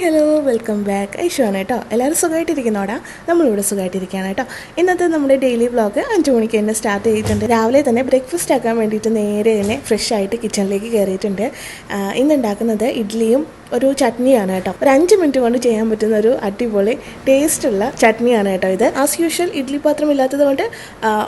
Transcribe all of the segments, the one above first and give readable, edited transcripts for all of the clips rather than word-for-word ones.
Hello welcome back ഐഷുവാണ് കേട്ടോ. എല്ലാവരും സുഖമായിട്ടിരിക്കുന്നോടാ. നമ്മളിവിടെ സുഖമായിട്ടിരിക്കുകയാണ് കേട്ടോ. ഇന്നത്തെ നമ്മുടെ ഡെയിലി വ്ളോഗ് 5 മണിക്ക് തന്നെ സ്റ്റാർട്ട് ചെയ്തിട്ടുണ്ട്. രാവിലെ തന്നെ ബ്രേക്ക്ഫാസ്റ്റ് ആക്കാൻ വേണ്ടിയിട്ട് നേരെ തന്നെ ഫ്രഷ് ആയിട്ട് കിച്ചണിലേക്ക് കയറിയിട്ടുണ്ട്. ഇന്നുണ്ടാക്കുന്നത് ഇഡ്ഡലിയും ഒരു ചട്നിയാണ് കേട്ടോ. ഒരു 5 മിനിറ്റ് കൊണ്ട് ചെയ്യാൻ പറ്റുന്ന ഒരു അടിപൊളി ടേസ്റ്റുള്ള ചട്നിയാണ് കേട്ടോ ഇത്. ആസ് യൂഷ്വൽ ഇഡ്ഡലി പാത്രം ഇല്ലാത്തത് കൊണ്ട്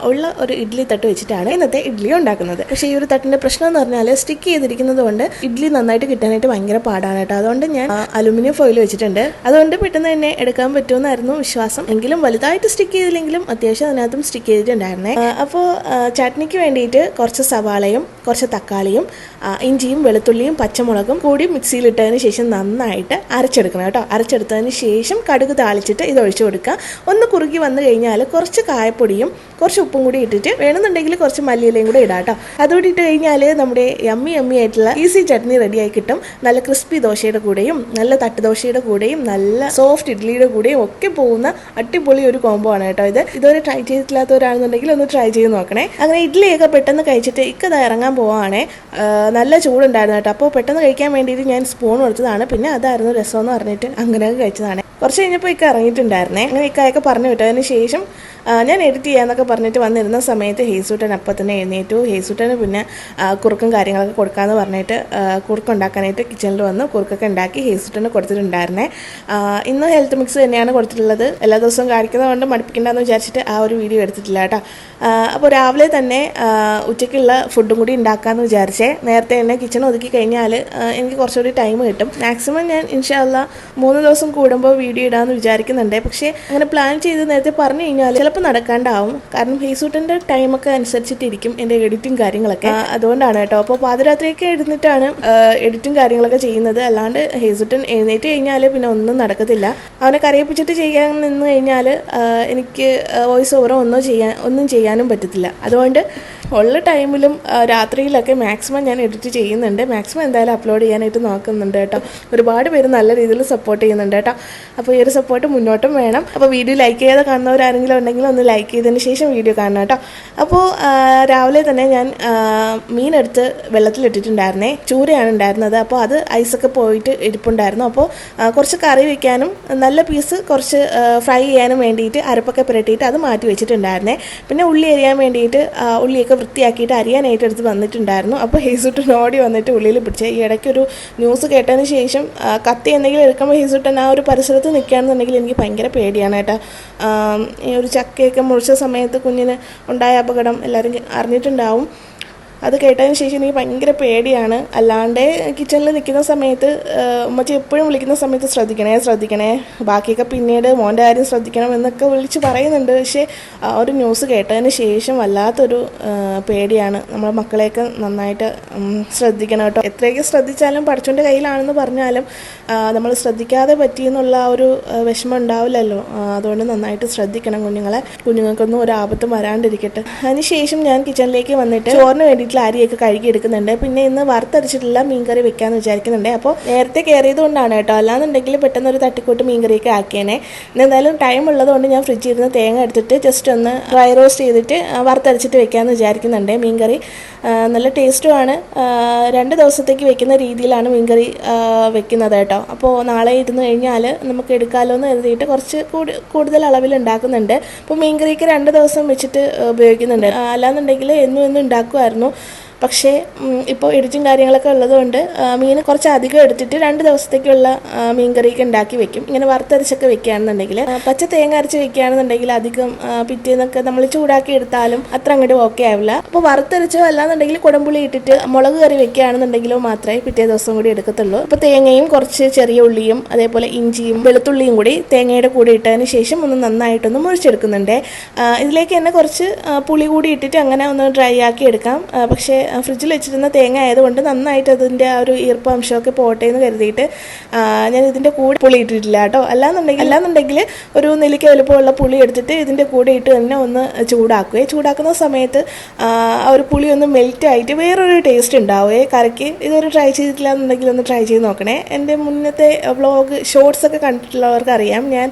ഉള്ള ഒരു ഇഡ്ഡലി തട്ട് വെച്ചിട്ടാണ് ഇന്നത്തെ ഇഡ്ഡലി ഉണ്ടാക്കുന്നത്. പക്ഷേ ഈ ഒരു തട്ടിൻ്റെ പ്രശ്നം എന്ന് പറഞ്ഞാൽ സ്റ്റിക്ക് ചെയ്തിരിക്കുന്നത് കൊണ്ട് ഇഡ്ഡലി നന്നായിട്ട് കിട്ടാനായിട്ട് ഭയങ്കര പാടാണ് കേട്ടോ. അതുകൊണ്ട് ഞാൻ അലുമിനിയം ഫോയിൽ വെച്ചിട്ടുണ്ട്. അതുകൊണ്ട് പെട്ടെന്ന് തന്നെ എടുക്കാൻ പറ്റുമെന്നായിരുന്നു വിശ്വാസം. എങ്കിലും വലുതായിട്ട് സ്റ്റിക്ക് ചെയ്തില്ലെങ്കിലും അത്യാവശ്യം അതിനകത്തും സ്റ്റിക്ക് ചെയ്തിട്ടുണ്ടായിരുന്നേ. അപ്പോൾ ചട്നിക്ക് വേണ്ടിയിട്ട് കുറച്ച് സവാളയും കുറച്ച് തക്കാളിയും ഇഞ്ചിയും വെളുത്തുള്ളിയും പച്ചമുളകും കൂടി മിക്സിയിലിട്ടതിന് ശേഷം നന്നായിട്ട് അരച്ചെടുക്കണം കേട്ടോ. അരച്ചെടുത്തതിന് ശേഷം കടുക് താളിച്ചിട്ട് ഇത് ഒഴിച്ചു കൊടുക്കുക. ഒന്ന് കുറുകി വന്നു കഴിഞ്ഞാൽ കുറച്ച് കായപ്പൊടിയും കുറച്ച് ഉപ്പും കൂടി ഇട്ടിട്ട് വേണമെന്നുണ്ടെങ്കിൽ കുറച്ച് മല്ലിയിലയും കൂടി ഇടാം കേട്ടോ. അതുകൂടി ഇട്ട് കഴിഞ്ഞാൽ നമ്മുടെ യമ്മി ആയിട്ടുള്ള ഈസി ചട്നി റെഡിയായി കിട്ടും. നല്ല ക്രിസ്പി ദോശയുടെ കൂടെയും നല്ല തട്ടുദോശയുടെ കൂടെയും നല്ല സോഫ്റ്റ് ഇഡ്ഡലിയുടെ കൂടെയും ഒക്കെ പോകുന്ന അടിപൊളി ഒരു കോംബോ ആണ് കേട്ടോ ഇത്. ഇതുവരെ ട്രൈ ചെയ്തിട്ടില്ലാത്തവരാണെന്നുണ്ടെങ്കിൽ ഒന്ന് ട്രൈ ചെയ്ത് നോക്കണേ. അങ്ങനെ ഇഡ്ഡലിയൊക്കെ പെട്ടെന്ന് കഴിച്ചിട്ട് ഇക്കത് ഇറങ്ങാൻ പോവാണേ. നല്ല ചൂടുണ്ടായിരുന്നു കേട്ടോ. അപ്പോൾ പെട്ടെന്ന് കഴിക്കാൻ വേണ്ടിയിട്ട് ഞാൻ സ്പൂൺ കൊടുത്തതാണ്. പിന്നെ അതായിരുന്നു രസമെന്ന് പറഞ്ഞിട്ട് അങ്ങനെയൊക്കെ കഴിച്ചതാണ്. കുറച്ച് കഴിഞ്ഞപ്പോൾ ഇക്ക ഇറങ്ങിയിട്ടുണ്ടായിരുന്നേ. അങ്ങനെ ഇക്കായൊക്കെ പറഞ്ഞു വിട്ടതിന് ശേഷം ഞാൻ എഡിറ്റ് ചെയ്യാന്നൊക്കെ പറഞ്ഞിട്ട് വന്നിരുന്ന സമയത്ത് ഹേസൂട്ടൻ അപ്പം തന്നെ എഴുന്നേറ്റു. ഹേസൂട്ടന് പിന്നെ കുറുക്കും കാര്യങ്ങളൊക്കെ കൊടുക്കാമെന്ന് പറഞ്ഞിട്ട് കുറുക്കുണ്ടാക്കാനായിട്ട് കിച്ചണിൽ വന്ന് കുറുക്കൊക്കെ ഉണ്ടാക്കി ഹേസൂട്ടന് കൊടുത്തിട്ടുണ്ടായിരുന്നേ. ഇന്ന് ഹെൽത്ത് മിക്സ് തന്നെയാണ് കൊടുത്തിട്ടുള്ളത്. എല്ലാ ദിവസവും കാണിക്കുന്നത് കൊണ്ട് മടുപ്പിക്കേണ്ടെന്ന് വിചാരിച്ചിട്ട് ആ ഒരു വീഡിയോ എടുത്തിട്ടില്ല കേട്ടോ. അപ്പോൾ രാവിലെ തന്നെ ഉച്ചയ്ക്കുള്ള ഫുഡും കൂടി ഉണ്ടാക്കാമെന്ന് വിചാരിച്ചേ. നേരത്തെ തന്നെ കിച്ചൺ ഒതുക്കി കഴിഞ്ഞാൽ എനിക്ക് കുറച്ചുകൂടി ടൈം കിട്ടും. മാക്സിമം ഞാൻ ഇൻഷാ അല്ലാ 3 ദിവസം കൂടുമ്പോൾ വീഡിയോ ഇടാമെന്ന് വിചാരിക്കുന്നുണ്ട്. പക്ഷേ അങ്ങനെ പ്ലാൻ ചെയ്ത് നേരത്തെ പറഞ്ഞു കഴിഞ്ഞാൽ ചിലപ്പോൾ നടക്കാണ്ടാവും. കാരണം ഹേസൂട്ടൻ്റെ ടൈമൊക്കെ അനുസരിച്ചിട്ടിരിക്കും എൻ്റെ എഡിറ്റിങ് കാര്യങ്ങളൊക്കെ. അതുകൊണ്ടാണ് കേട്ടോ. അപ്പോൾ പാതിരാത്രിയൊക്കെ എഴുന്നിട്ടാണ് എഡിറ്റും കാര്യങ്ങളൊക്കെ ചെയ്യുന്നത്. അല്ലാണ്ട് ഹേസൂട്ടൻ എഴുന്നേറ്റ് കഴിഞ്ഞാൽ പിന്നെ ഒന്നും നടക്കത്തില്ല. അവനെ കരയിപ്പിച്ചിട്ട് ചെയ്യാൻ നിന്ന് കഴിഞ്ഞാൽ എനിക്ക് വോയിസ് ഓവറോ ഒന്നും ചെയ്യാനും പറ്റത്തില്ല. അതുകൊണ്ട് ഉള്ള ടൈമിലും രാത്രിയിലൊക്കെ മാക്സിമം ഞാൻ എഡിറ്റ് ചെയ്യുന്നുണ്ട്. മാക്സിമം എന്തായാലും അപ്ലോഡ് ചെയ്യാനായിട്ട് നോക്കുന്നുണ്ട് കേട്ടോ. ഒരുപാട് പേര് നല്ല രീതിയിൽ സപ്പോർട്ട് ചെയ്യുന്നുണ്ട് കേട്ടോ. അപ്പോൾ ഈ ഒരു സപ്പോർട്ട് മുന്നോട്ടും വേണം. അപ്പോൾ വീഡിയോ ലൈക്ക് ചെയ്യാതെ കാണുന്നവരാരെങ്കിലും ഉണ്ടെങ്കിൽ ഒന്ന് ലൈക്ക് ചെയ്തതിന് ശേഷം വീഡിയോ കാണണം കേട്ടോ. അപ്പോൾ രാവിലെ തന്നെ ഞാൻ മീനെടുത്ത് വെള്ളത്തിലിട്ടിട്ടുണ്ടായിരുന്നേ. ചൂരയാണ് ഉണ്ടായിരുന്നത്. അപ്പോൾ അത് ഐസൊക്കെ പോയിട്ട് ഇരിപ്പുണ്ടായിരുന്നു. അപ്പോൾ കുറച്ച് കറി വയ്ക്കാനും നല്ല പീസ് കുറച്ച് ഫ്രൈ ചെയ്യാനും വേണ്ടിയിട്ട് അരപ്പൊക്കെ പുരട്ടിയിട്ട് അത് മാറ്റി വെച്ചിട്ടുണ്ടായിരുന്നേ. പിന്നെ ഉള്ളി അരിയാൻ വേണ്ടിയിട്ട് ഉള്ളിയൊക്കെ വൃത്തിയാക്കിയിട്ട് അരിയാനായിട്ട് എടുത്ത് വന്നിട്ടുണ്ടായിരുന്നു. അപ്പോൾ ഹേസൂട്ടൻ ഓടി വന്നിട്ട് ഉള്ളിൽ പിടിച്ച് ഈ ഇടയ്ക്കൊരു ന്യൂസ് കേട്ടതിന് ശേഷം കത്തി എന്തെങ്കിലും എടുക്കുമ്പോൾ ഹേസൂട്ടൻ ആ ഒരു പരിസരത്ത് നിൽക്കുകയാണെന്നുണ്ടെങ്കിൽ എനിക്ക് ഭയങ്കര പേടിയാണ് കേട്ടോ. ഈ ഒരു ചക്കയൊക്കെ മുറിച്ച സമയത്ത് കുഞ്ഞിന് ഉണ്ടായ അപകടം എല്ലാവരും അറിഞ്ഞിട്ടുണ്ടാവും. അത് കേട്ടതിന് ശേഷം എനിക്ക് ഭയങ്കര പേടിയാണ്. അല്ലാണ്ട് കിച്ചണിൽ നിൽക്കുന്ന സമയത്ത് ഉമ്മച്ചി എപ്പോഴും വിളിക്കുന്ന സമയത്ത് ശ്രദ്ധിക്കണേ ബാക്കിയൊക്കെ പിന്നീട് മോൻ്റെ കാര്യം ശ്രദ്ധിക്കണം എന്നൊക്കെ വിളിച്ച് പറയുന്നുണ്ട്. പക്ഷേ ഒരു ന്യൂസ് കേട്ടതിന് ശേഷം വല്ലാത്തൊരു പേടിയാണ്. നമ്മളെ മക്കളെയൊക്കെ നന്നായിട്ട് ശ്രദ്ധിക്കണം കേട്ടോ. എത്രയൊക്കെ ശ്രദ്ധിച്ചാലും പഠിച്ചോൻ്റെ കയ്യിലാണെന്ന് പറഞ്ഞാലും നമ്മൾ ശ്രദ്ധിക്കാതെ പറ്റിയെന്നുള്ള ഒരു വിഷമം ഉണ്ടാവില്ലല്ലോ. അതുകൊണ്ട് നന്നായിട്ട് ശ്രദ്ധിക്കണം കുഞ്ഞുങ്ങൾക്കൊന്നും ഒരു ആപത്തും വരാണ്ടിരിക്കട്ടെ. അതിനുശേഷം ഞാൻ കിച്ചണിലേക്ക് വന്നിട്ട് ചോറിന് വേണ്ടിയിട്ട് അരിയൊക്കെ കഴുകി എടുക്കുന്നുണ്ട്. പിന്നെ ഇന്ന് വറുത്തരച്ചിട്ടുള്ള മീൻകറി വെക്കാമെന്ന് വിചാരിക്കുന്നുണ്ട്. അപ്പോൾ നേരത്തെ കയറിയത് കൊണ്ടാണ് കേട്ടോ. അല്ലാന്നുണ്ടെങ്കിൽ പെട്ടെന്ന് ഒരു തട്ടിക്കൂട്ട് മീൻകറിയൊക്കെ ആക്കിയേനെ. എന്തായാലും ടൈം ഉള്ളതുകൊണ്ട് ഞാൻ ഫ്രിഡ്ജിൽ ഇരുന്ന് തേങ്ങ എടുത്തിട്ട് ജസ്റ്റ് ഒന്ന് ഡ്രൈ റോസ്റ്റ് ചെയ്തിട്ട് വറുത്തരച്ചിട്ട് വെക്കാമെന്ന് വിചാരിക്കുന്നുണ്ട്. മീൻകറി നല്ല ടേസ്റ്റുമാണ്. 2 ദിവസത്തേക്ക് വെക്കുന്ന രീതിയിലാണ് മീൻകറി വെക്കുന്നത് കേട്ടോ. അപ്പോൾ നാളെ ഇരുന്ന് കഴിഞ്ഞാൽ നമുക്ക് എടുക്കാമല്ലോ എന്ന് കരുതിയിട്ട് കുറച്ച് കൂടുതൽ അളവിൽ ഉണ്ടാക്കുന്നുണ്ട്. അപ്പോൾ മീൻകറിക്ക് 2 ദിവസം വെച്ചിട്ട് ഉപയോഗിക്കുന്നുണ്ട്. അല്ലാന്നുണ്ടെങ്കിൽ എന്നും ഉണ്ടാക്കുമായിരുന്നു. പക്ഷേ ഇപ്പോൾ എഡിറ്റും കാര്യങ്ങളൊക്കെ ഉള്ളതുകൊണ്ട് മീൻ കുറച്ച് അധികം എടുത്തിട്ട് 2 ദിവസത്തേക്കുള്ള മീൻ കറിയൊക്കെ ഉണ്ടാക്കി വെക്കും. ഇങ്ങനെ വറുത്തരച്ചൊക്കെ വെക്കുകയാണെന്നുണ്ടെങ്കിൽ പച്ച തേങ്ങ അരച്ച് വെക്കുകയാണെന്നുണ്ടെങ്കിൽ അധികം പിറ്റേന്നൊക്കെ നമ്മൾ ചൂടാക്കി എടുത്താലും അത്ര അങ്ങോട്ട് ഓക്കെ ആവില്ല. അപ്പോൾ വറുത്തരച്ചോ അല്ലാന്നുണ്ടെങ്കിൽ കുടംപുളി ഇട്ടിട്ട് മുളക് കറി വെക്കുകയാണെന്നുണ്ടെങ്കിലോ മാത്രമേ പിറ്റേ ദിവസം കൂടി എടുക്കത്തുള്ളൂ. അപ്പോൾ തേങ്ങയും കുറച്ച് ചെറിയ ഉള്ളിയും അതേപോലെ ഇഞ്ചിയും വെളുത്തുള്ളിയും കൂടി തേങ്ങയുടെ കൂടെ ഇട്ടതിന് ശേഷം ഒന്ന് നന്നായിട്ടൊന്ന് മുറിച്ചെടുക്കുന്നുണ്ട്. ഇതിലേക്ക് തന്നെ കുറച്ച് പുളി കൂടി ഇട്ടിട്ട് അങ്ങനെ ഒന്ന് ഡ്രൈ ആക്കി എടുക്കാം. പക്ഷേ ഫ്രിഡ്ജിൽ വെച്ചിരുന്ന തേങ്ങ ആയതുകൊണ്ട് നന്നായിട്ട് അതിൻ്റെ ആ ഒരു ഈർപ്പാംശമൊക്കെ പോട്ടെ എന്ന് കരുതിയിട്ട് ഞാൻ ഇതിൻ്റെ കൂടെ പുളി ഇട്ടിട്ടില്ല കേട്ടോ. അല്ലാന്നുണ്ടെങ്കിൽ ഒരു നെല്ലിക്ക വലുപ്പമുള്ള പുളി എടുത്തിട്ട് ഇതിൻ്റെ കൂടെ ഇട്ട് തന്നെ ഒന്ന് ചൂടാക്കുന്ന സമയത്ത് ആ ഒരു പുളി ഒന്ന് മെൽറ്റ് ആയിട്ട് വേറൊരു ടേസ്റ്റ് ഉണ്ടാവുകയെ കറിക്ക്. ഇതൊരു ട്രൈ ചെയ്തിട്ടില്ല എന്നുണ്ടെങ്കിൽ ഒന്ന് ട്രൈ ചെയ്ത് നോക്കണേ. എൻ്റെ മുന്നത്തെ വ്ളോഗ് ഷോർട്സൊക്കെ കണ്ടിട്ടുള്ളവർക്ക് അറിയാം, ഞാൻ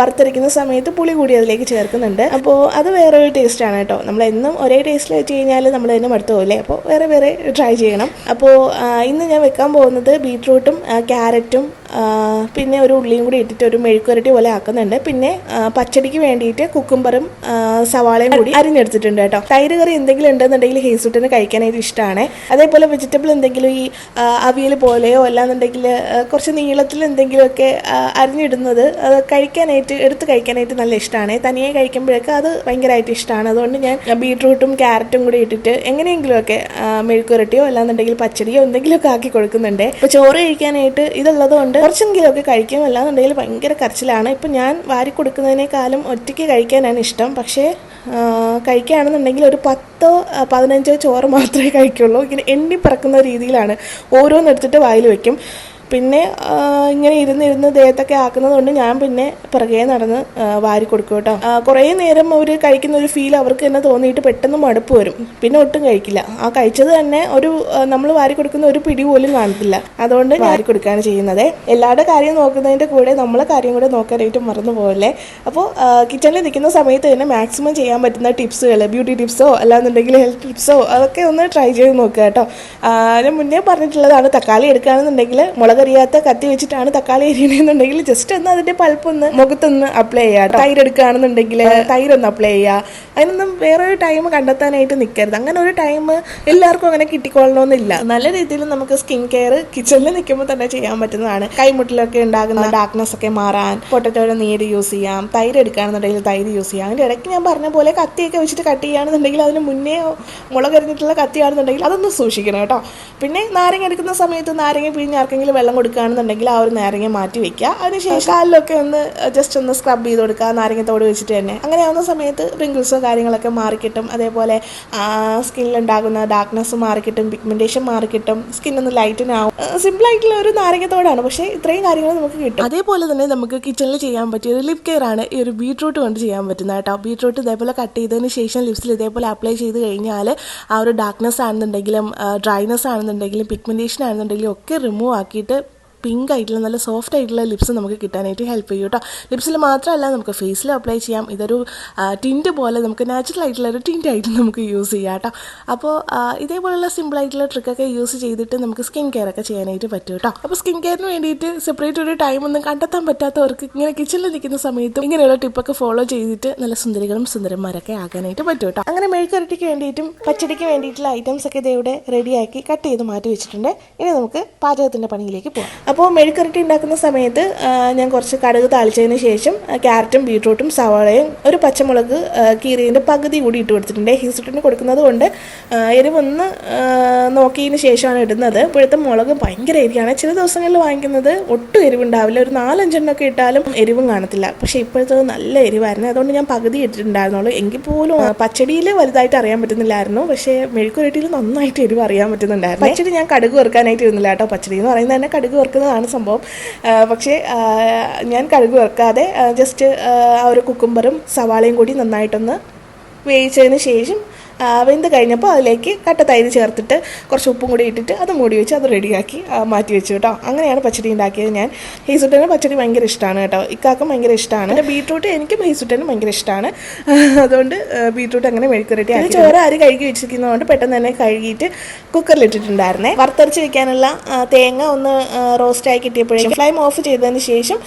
വറുത്തരയ്ക്കുന്ന സമയത്ത് പുളി കൂടി അതിലേക്ക് ചേർക്കുന്നുണ്ട്. അപ്പോൾ അത് വേറൊരു ടേസ്റ്റാണ് കേട്ടോ. നമ്മളെന്നും ഒരേ ടേസ്റ്റിൽ വെച്ച് കഴിഞ്ഞാൽ നമ്മൾ തന്നെ മടുത്തു പോലെ. അപ്പോൾ വേറെ ട്രൈ ചെയ്യണം. അപ്പോൾ ഇന്ന് ഞാൻ വെക്കാൻ പോകുന്നത് ബീട്രൂട്ടും ക്യാരറ്റും പിന്നെ ഒരു ഉള്ളിയും കൂടി ഇട്ടിട്ട് ഒരു മെഴുക്കുരട്ടി പോലെ ആക്കുന്നുണ്ട്. പിന്നെ പച്ചടിക്ക് വേണ്ടിയിട്ട് കുക്കുംബറും സവാളയും കൂടി അരിഞ്ഞെടുത്തിട്ടുണ്ട് കേട്ടോ. തൈര് കറി എന്തെങ്കിലും ഉണ്ടെന്നുണ്ടെങ്കിൽ ഹേസുട്ടിന് കഴിക്കാനായിട്ട് ഇഷ്ടമാണ്. അതേപോലെ വെജിറ്റബിൾ എന്തെങ്കിലും ഈ അവിയൽ പോലെയോ അല്ലാന്നുണ്ടെങ്കിൽ കുറച്ച് നീളത്തിൽ എന്തെങ്കിലുമൊക്കെ അരിഞ്ഞിടുന്നത് അത് എടുത്ത് കഴിക്കാനായിട്ട് നല്ല ഇഷ്ടമാണ്. തനിയെ കഴിക്കുമ്പോഴൊക്കെ അത് ഭയങ്കരമായിട്ട് ഇഷ്ടമാണ്. അതുകൊണ്ട് ഞാൻ ബീട്രൂട്ടും ക്യാരറ്റും കൂടി ഇട്ടിട്ട് എങ്ങനെയെങ്കിലുമൊക്കെ മെഴുക്കുരട്ടിയോ അല്ലാന്നുണ്ടെങ്കിൽ പച്ചടിയോ എന്തെങ്കിലുമൊക്കെ ആക്കി കൊടുക്കുന്നുണ്ട്. ഇപ്പോൾ ചോറ് കഴിക്കാനായിട്ട് ഇതുള്ളത് കൊണ്ട് കുറച്ചെങ്കിലുമൊക്കെ കഴിക്കും. അല്ലാന്നുണ്ടെങ്കിൽ ഭയങ്കര കരച്ചിലാണ്. ഇപ്പം ഞാൻ വാരി കൊടുക്കുന്നതിനേക്കാളും ഒറ്റയ്ക്ക് കഴിക്കാനാണ് ഇഷ്ടം. പക്ഷേ കഴിക്കുകയാണെന്നുണ്ടെങ്കിൽ ഒരു 10-15 ചോറ് മാത്രമേ കഴിക്കുള്ളൂ. ഇങ്ങനെ എണ്ണി പറക്കുന്ന രീതിയിലാണ് ഓരോന്നെടുത്തിട്ട് വായിൽ വയ്ക്കും. പിന്നെ ഇങ്ങനെ ഇരുന്ന് ദേഹത്തൊക്കെ ആക്കുന്നത് കൊണ്ട് ഞാൻ പിന്നെ പിറകെ നടന്ന് വാരി കൊടുക്കും കേട്ടോ. കുറേ നേരം അവർ കഴിക്കുന്ന ഒരു ഫീൽ അവർക്ക് തന്നെ തോന്നിയിട്ട് പെട്ടെന്ന് മടുപ്പ് വരും. പിന്നെ ഒട്ടും കഴിക്കില്ല. ആ കഴിച്ചത് തന്നെ നമ്മൾ വാരി കൊടുക്കുന്ന ഒരു പിടി പോലും കാണത്തില്ല. അതുകൊണ്ട് വാരി കൊടുക്കുകയാണ് ചെയ്യുന്നത്. എല്ലാവരുടെ കാര്യം നോക്കുന്നതിൻ്റെ കൂടെ നമ്മളെ കാര്യം കൂടെ നോക്കാനായിട്ട് മറന്നു പോകല്ലേ. അപ്പോൾ കിച്ചണിൽ നിൽക്കുന്ന സമയത്ത് തന്നെ മാക്സിമം ചെയ്യാൻ പറ്റുന്ന ടിപ്സുകൾ, ബ്യൂട്ടി ടിപ്സോ അല്ലാന്നുണ്ടെങ്കിൽ ഹെൽത്ത് ടിപ്സോ അതൊക്കെ ഒന്ന് ട്രൈ ചെയ്ത് നോക്കുക കേട്ടോ. ഞാൻ മുന്നേ പറഞ്ഞിട്ടുള്ളതാണ്, തക്കാളി എടുക്കുകയാണെന്നുണ്ടെങ്കിൽ മുളകരിയാത്ത കത്തി വെച്ചിട്ടാണ് തക്കാളി എരിയണമെന്നുണ്ടെങ്കിൽ ജസ്റ്റ് ഒന്ന് അതിൻ്റെ പൾപ്പൊന്ന് മുഖത്തൊന്ന് അപ്ലൈ ചെയ്യുക. തൈര് എടുക്കുകയാണെന്നുണ്ടെങ്കിൽ തൈരൊന്ന് അപ്ലൈ ചെയ്യുക. അതിനൊന്നും വേറൊരു ടൈം കണ്ടെത്താനായിട്ട് നിൽക്കരുത്. അങ്ങനെ ഒരു ടൈം എല്ലാവർക്കും അങ്ങനെ കിട്ടിക്കൊള്ളണമെന്നില്ല. നല്ല രീതിയിൽ നമുക്ക് സ്കിൻ കെയർ കിച്ചണിൽ നിൽക്കുമ്പോൾ തന്നെ ചെയ്യാൻ പറ്റുന്നതാണ്. കൈമുട്ടിലൊക്കെ ഉണ്ടാകുന്ന ഡാർക്ക്നെസ് ഒക്കെ മാറാൻ പൊട്ടറ്റോയുടെ നീര് യൂസ് ചെയ്യാം. തൈര് എടുക്കുകയാണെന്നുണ്ടെങ്കിൽ തൈര് യൂസ് ചെയ്യാം. അതിൻ്റെ ഇടയ്ക്ക് ഞാൻ പറഞ്ഞ പോലെ കത്തിയൊക്കെ വെച്ചിട്ട് കട്ട് ചെയ്യുകയാണെന്നുണ്ടെങ്കിൽ അതിന് മുന്നേ മുളകരിഞ്ഞിട്ടുള്ള കത്തിയാണെന്നുണ്ടെങ്കിൽ അതൊന്ന് സൂക്ഷിക്കണം കേട്ടോ. പിന്നെ നാരങ്ങ എടുക്കുന്ന സമയത്ത് നാരങ്ങ പിഴിഞ്ഞ് ആർക്കെങ്കിലും വെള്ളം കൊടുക്കുകയാണെന്നുണ്ടെങ്കിൽ ആ ഒരു നാരങ്ങ മാറ്റി വെക്കുക. അതിനുശേഷം കാലിലൊക്കെ ജസ്റ്റ് ഒന്ന് സ്ക്രബ് ചെയ്ത് കൊടുക്കുക നാരങ്ങത്തോട് വെച്ചിട്ട് തന്നെ. അങ്ങനെ ആവുന്ന സമയത്ത് റിങ്കിൾസോ കാര്യങ്ങളൊക്കെ മാറിക്കിട്ടും. അതേപോലെ സ്കിന്നിലുണ്ടാകുന്ന ഡാർക്ക്നെസ് മാറിക്കിട്ടും, പിഗ്മെന്റേഷൻ മാറിക്കിട്ടും, സ്കിന്നൊന്ന് ലൈറ്റൻ ആവും. സിമ്പിളായിട്ടുള്ള ഒരു നാരങ്ങത്തോടാണ്, പക്ഷേ ഇത്രയും കാര്യങ്ങൾ നമുക്ക് കിട്ടും. അതേപോലെ തന്നെ നമുക്ക് കിച്ചണിൽ ചെയ്യാൻ പറ്റിയ ഒരു ലിപ് കെയർ ആണ് ഈ ഒരു ബീട്രൂട്ട് കൊണ്ട് ചെയ്യാൻ പറ്റുന്നത് കേട്ടോ. ബീട്രൂട്ട് ഇതേപോലെ കട്ട് ചെയ്തതിന് ശേഷം ലിപ്സിൽ ഇതേപോലെ അപ്ലൈ ചെയ്ത് കഴിഞ്ഞാൽ ആ ഒരു ഡാർക്ക്നെസ് ആണെന്നുണ്ടെങ്കിലും ഡ്രൈനെസ് ആണെന്നുണ്ടെങ്കിലും പിഗ്മെന്റേഷൻ ആണെന്നുണ്ടെങ്കിലും ഒക്കെ റിമൂവ് ആക്കിയിട്ട് പിങ്ക് ആയിട്ടുള്ള നല്ല സോഫ്റ്റ് ആയിട്ടുള്ള ലിപ്സ് നമുക്ക് കിട്ടാനായിട്ട് ഹെൽപ്പ് ചെയ്യും കേട്ടോ. ലിപ്സിൽ മാത്രമല്ല നമുക്ക് ഫേസിലും അപ്ലൈ ചെയ്യാം. ഇതൊരു ടിൻറ്റ് പോലെ നമുക്ക് നാച്ചുറൽ ആയിട്ടുള്ള ഒരു ടിൻറ്റ് ആയിട്ട് നമുക്ക് യൂസ് ചെയ്യാം കേട്ടോ. അപ്പോൾ ഇതേപോലുള്ള സിമ്പിളായിട്ടുള്ള ട്രിക്കൊക്കെ യൂസ് ചെയ്തിട്ട് നമുക്ക് സ്കിൻ കെയർ ഒക്കെ ചെയ്യാനായിട്ട് പറ്റും കേട്ടോ. അപ്പോൾ സ്കിൻ കെയറിന് വേണ്ടിയിട്ട് സെപ്പറേറ്റ് ഒരു ടൈം ഒന്നും കണ്ടെത്താൻ പറ്റാത്തവർക്ക് ഇങ്ങനെ കിച്ചണിൽ നിൽക്കുന്ന സമയത്തും ഇങ്ങനെയുള്ള ടിപ്പൊക്കെ ഫോളോ ചെയ്തിട്ട് നല്ല സുന്ദരികളും സുന്ദരന്മാരൊക്കെ ആകാനായിട്ട് പറ്റും കേട്ടോ. അങ്ങനെ മെഴുക്കുരട്ടിക്ക് വേണ്ടിയിട്ടും പച്ചടിക്ക് വേണ്ടിയിട്ടുള്ള ഐറ്റംസ് ഒക്കെ ഇതേവിടെ റെഡിയാക്കി കട്ട് ചെയ്ത് മാറ്റി വെച്ചിട്ടുണ്ട്. ഇനി നമുക്ക് പാചകത്തിൻ്റെ പണിയിലേക്ക് പോകാം. അപ്പോൾ മെഴുക്കുരട്ടി ഉണ്ടാക്കുന്ന സമയത്ത് ഞാൻ കുറച്ച് കടുക് താളിച്ചതിന് ശേഷം ക്യാരറ്റും ബീട്രൂട്ടും സവാളയും ഒരു പച്ചമുളക് കീറിയതിൻ്റെ പകുതി കൂടി ഇട്ട് കൊടുത്തിട്ടുണ്ട്. ഹീസുട്ടിന് കൊടുക്കുന്നത് കൊണ്ട് എരിവൊന്ന് നോക്കിയതിന് ശേഷമാണ് ഇടുന്നത്. ഇപ്പോഴത്തെ മുളക് ഭയങ്കര എരിവാണ്. ചില ദിവസങ്ങളിൽ വാങ്ങിക്കുന്നത് ഒട്ടും എരിവുണ്ടാവില്ല. ഒരു 4-5 എണ്ണമൊക്കെ ഇട്ടാലും എരിവും കാണത്തില്ല. പക്ഷേ ഇപ്പോഴത്തെ നല്ല എരിവായിരുന്നു. അതുകൊണ്ട് ഞാൻ പകുതി ഇട്ടിട്ടുണ്ടായിരുന്നുള്ളൂ. എങ്കിൽ പോലും പച്ചടിയിൽ വലുതായിട്ട് അറിയാൻ പറ്റുന്നില്ലായിരുന്നു. പക്ഷേ മെഴുക്കുരട്ടിയിൽ നന്നായിട്ട് എരിവ് അറിയാൻ പറ്റുന്നുണ്ടായിരുന്നു. പച്ചടി ഞാൻ കടുക് വറുക്കാനായിട്ട് ഇരുന്നില്ല കേട്ടോ. പച്ചടി എന്ന് പറയുന്നത് തന്നെ കടുക് വറുക്കുന്നതാണ് സംഭവം. പക്ഷേ ഞാൻ കടുക് വറുക്കാതെ ജസ്റ്റ് ആ ഒരു കുക്കുംബറും സവാളയും കൂടി നന്നായിട്ടൊന്ന് വേവിച്ചതിന് ശേഷം വെന്ത് കഴിഞ്ഞപ്പോൾ അതിലേക്ക് കട്ട തൈര് ചേർത്തിട്ട് കുറച്ച് ഉപ്പും കൂടി ഇട്ടിട്ട് അത് മൂടി വെച്ച് അത് റെഡിയാക്കി മാറ്റി വെച്ചു കേട്ടോ. അങ്ങനെയാണ് പച്ചടി ഉണ്ടാക്കിയത് ഞാൻ. ഹീസുട്ടന് പച്ചടി ഭയങ്കര ഇഷ്ടമാണ് കേട്ടോ. ഇക്കാക്കും ഭയങ്കര ഇഷ്ടമാണ്. ബീട്രൂട്ട് എനിക്കും ഹീസുട്ടനും ഭയങ്കര ഇഷ്ടമാണ്. അതുകൊണ്ട് ബീട്രൂട്ട് അങ്ങനെ മെഴുക്കുരട്ടി ആക്കി. ചോറ് അരി കഴുകി വെച്ചിരിക്കുന്നതുകൊണ്ട് പെട്ടെന്ന് തന്നെ കഴുകിയിട്ട് കുക്കറിലിട്ടിട്ടുണ്ടായിരുന്നേ. വറുത്തരച്ച് വെക്കാനുള്ള തേങ്ങ ഒന്ന് റോസ്റ്റായി കിട്ടിയപ്പോഴേക്കും ഫ്ലെയിം ഓഫ് ചെയ്തതിന് ശേഷം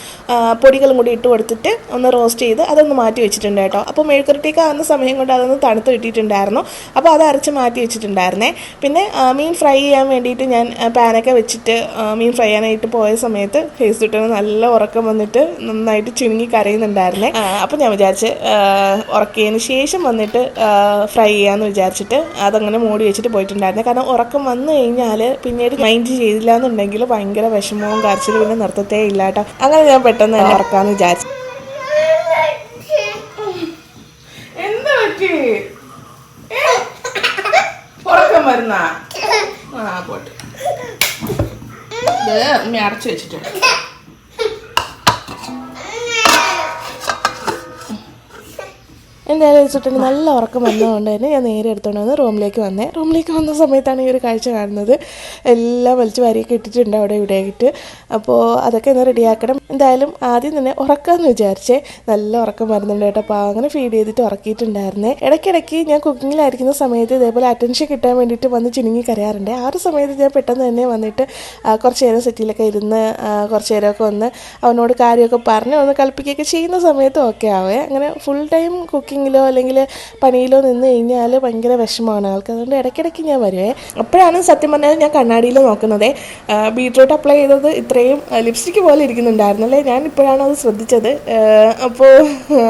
പൊടികളും കൂടി ഇട്ട് കൊടുത്തിട്ട് ഒന്ന് റോസ്റ്റ് ചെയ്ത് അതൊന്ന് മാറ്റി വെച്ചിട്ടുണ്ട് കേട്ടോ. അപ്പോൾ മെഴുക്കുരട്ടിക്ക് ആവുന്ന സമയം കൊണ്ട് അതൊന്ന് തണുത്ത് കിട്ടിയിട്ടുണ്ടായിരുന്നു. അപ്പോൾ അത് അരച്ച് മാറ്റി വെച്ചിട്ടുണ്ടായിരുന്നേ. പിന്നെ മീൻ ഫ്രൈ ചെയ്യാൻ വേണ്ടിയിട്ട് ഞാൻ പാനൊക്കെ വെച്ചിട്ട് മീൻ ഫ്രൈ ചെയ്യാനായിട്ട് പോയ സമയത്ത് ഹേസുട്ടിന് നല്ല ഉറക്കം വന്നിട്ട് നന്നായിട്ട് ചിണുങ്ങി കരയുന്നുണ്ടായിരുന്നേ. അപ്പോൾ ഞാൻ വിചാരിച്ച് ഉറക്കിയതിന് ശേഷം വന്നിട്ട് ഫ്രൈ ചെയ്യാമെന്ന് വിചാരിച്ചിട്ട് അതങ്ങനെ മൂടി വെച്ചിട്ട് പോയിട്ടുണ്ടായിരുന്നേ. കാരണം ഉറക്കം വന്നു കഴിഞ്ഞാൽ പിന്നീട് മൈൻഡ് ചെയ്തില്ല എന്നുണ്ടെങ്കിൽ ഭയങ്കര വിഷമവും കരച്ചിലും പിന്നെ നിർത്തത്തേ ഇല്ല കേട്ടോ. അങ്ങനെ ഞാൻ പെട്ടെന്ന് തന്നെ ഉറക്കാമെന്ന് വിചാരിച്ചു. എന്താ പറ്റി ഉറക്കം വരുന്ന പോട്ട് ഇത് അടച്ചു വെച്ചിട്ടുണ്ട്. എന്തായാലും വെച്ചിട്ടുണ്ട് നല്ല ഉറക്കം വന്നതുകൊണ്ട് തന്നെ ഞാൻ നേരെ എടുത്തുകൊണ്ട് വന്ന് റൂമിലേക്ക് വന്ന സമയത്താണ് ഈ ഒരു കാഴ്ച കാണുന്നത്. എല്ലാം വലിച്ചു വാരിയൊക്കെ ഇട്ടിട്ടുണ്ട് അവിടെ ഇവിടെ ആയിട്ട്. അപ്പോൾ അതൊക്കെ ഒന്ന് റെഡിയാക്കണം. എന്തായാലും ആദ്യം തന്നെ ഉറക്കാമെന്ന് വിചാരിച്ചേ. നല്ല ഉറക്കം വരുന്നുണ്ട് കേട്ടോ. അപ്പോൾ അങ്ങനെ ഫീഡ് ചെയ്തിട്ട് ഉറക്കിയിട്ടുണ്ടായിരുന്നേ. ഇടയ്ക്കിടയ്ക്ക് ഞാൻ കുക്കിങ്ങിലായിരിക്കുന്ന സമയത്ത് ഇതേപോലെ അറ്റൻഷൻ കിട്ടാൻ വേണ്ടിയിട്ട് വന്ന് ചിണുങ്ങി കരയാറുണ്ട്. ആ ഒരു സമയത്ത് ഞാൻ പെട്ടെന്ന് തന്നെ വന്നിട്ട് കുറച്ച് നേരം സെറ്റിലൊക്കെ ഇരുന്ന് കുറച്ച് നേരമൊക്കെ ഒന്ന് അവനോട് കാര്യമൊക്കെ പറഞ്ഞ് ഒന്ന് കളിപ്പിക്കുകയൊക്കെ ചെയ്യുന്ന സമയത്ത് ഓക്കെ ആവേ. അങ്ങനെ ഫുൾ ടൈം കുക്കിങ്ങിലോ അല്ലെങ്കിൽ പണിയിലോ നിന്ന് കഴിഞ്ഞാൽ ഭയങ്കര വിഷമമാണ് ആൾക്ക്. അതുകൊണ്ട് ഇടയ്ക്കിടയ്ക്ക് ഞാൻ വരുവേ. അപ്പോഴാണ് സത്യം പറഞ്ഞാൽ ഞാൻ കണ്ണാടിയിൽ നോക്കുന്നത്. ബീട്രൂട്ട് അപ്ലൈ ചെയ്തത് ഇത്രയും ലിപ്സ്റ്റിക്ക് പോലെ ഇരിക്കുന്നുണ്ടായിരുന്നല്ലേ, ഞാൻ ഇപ്പോഴാണ് അത് ശ്രദ്ധിച്ചത്. അപ്പോൾ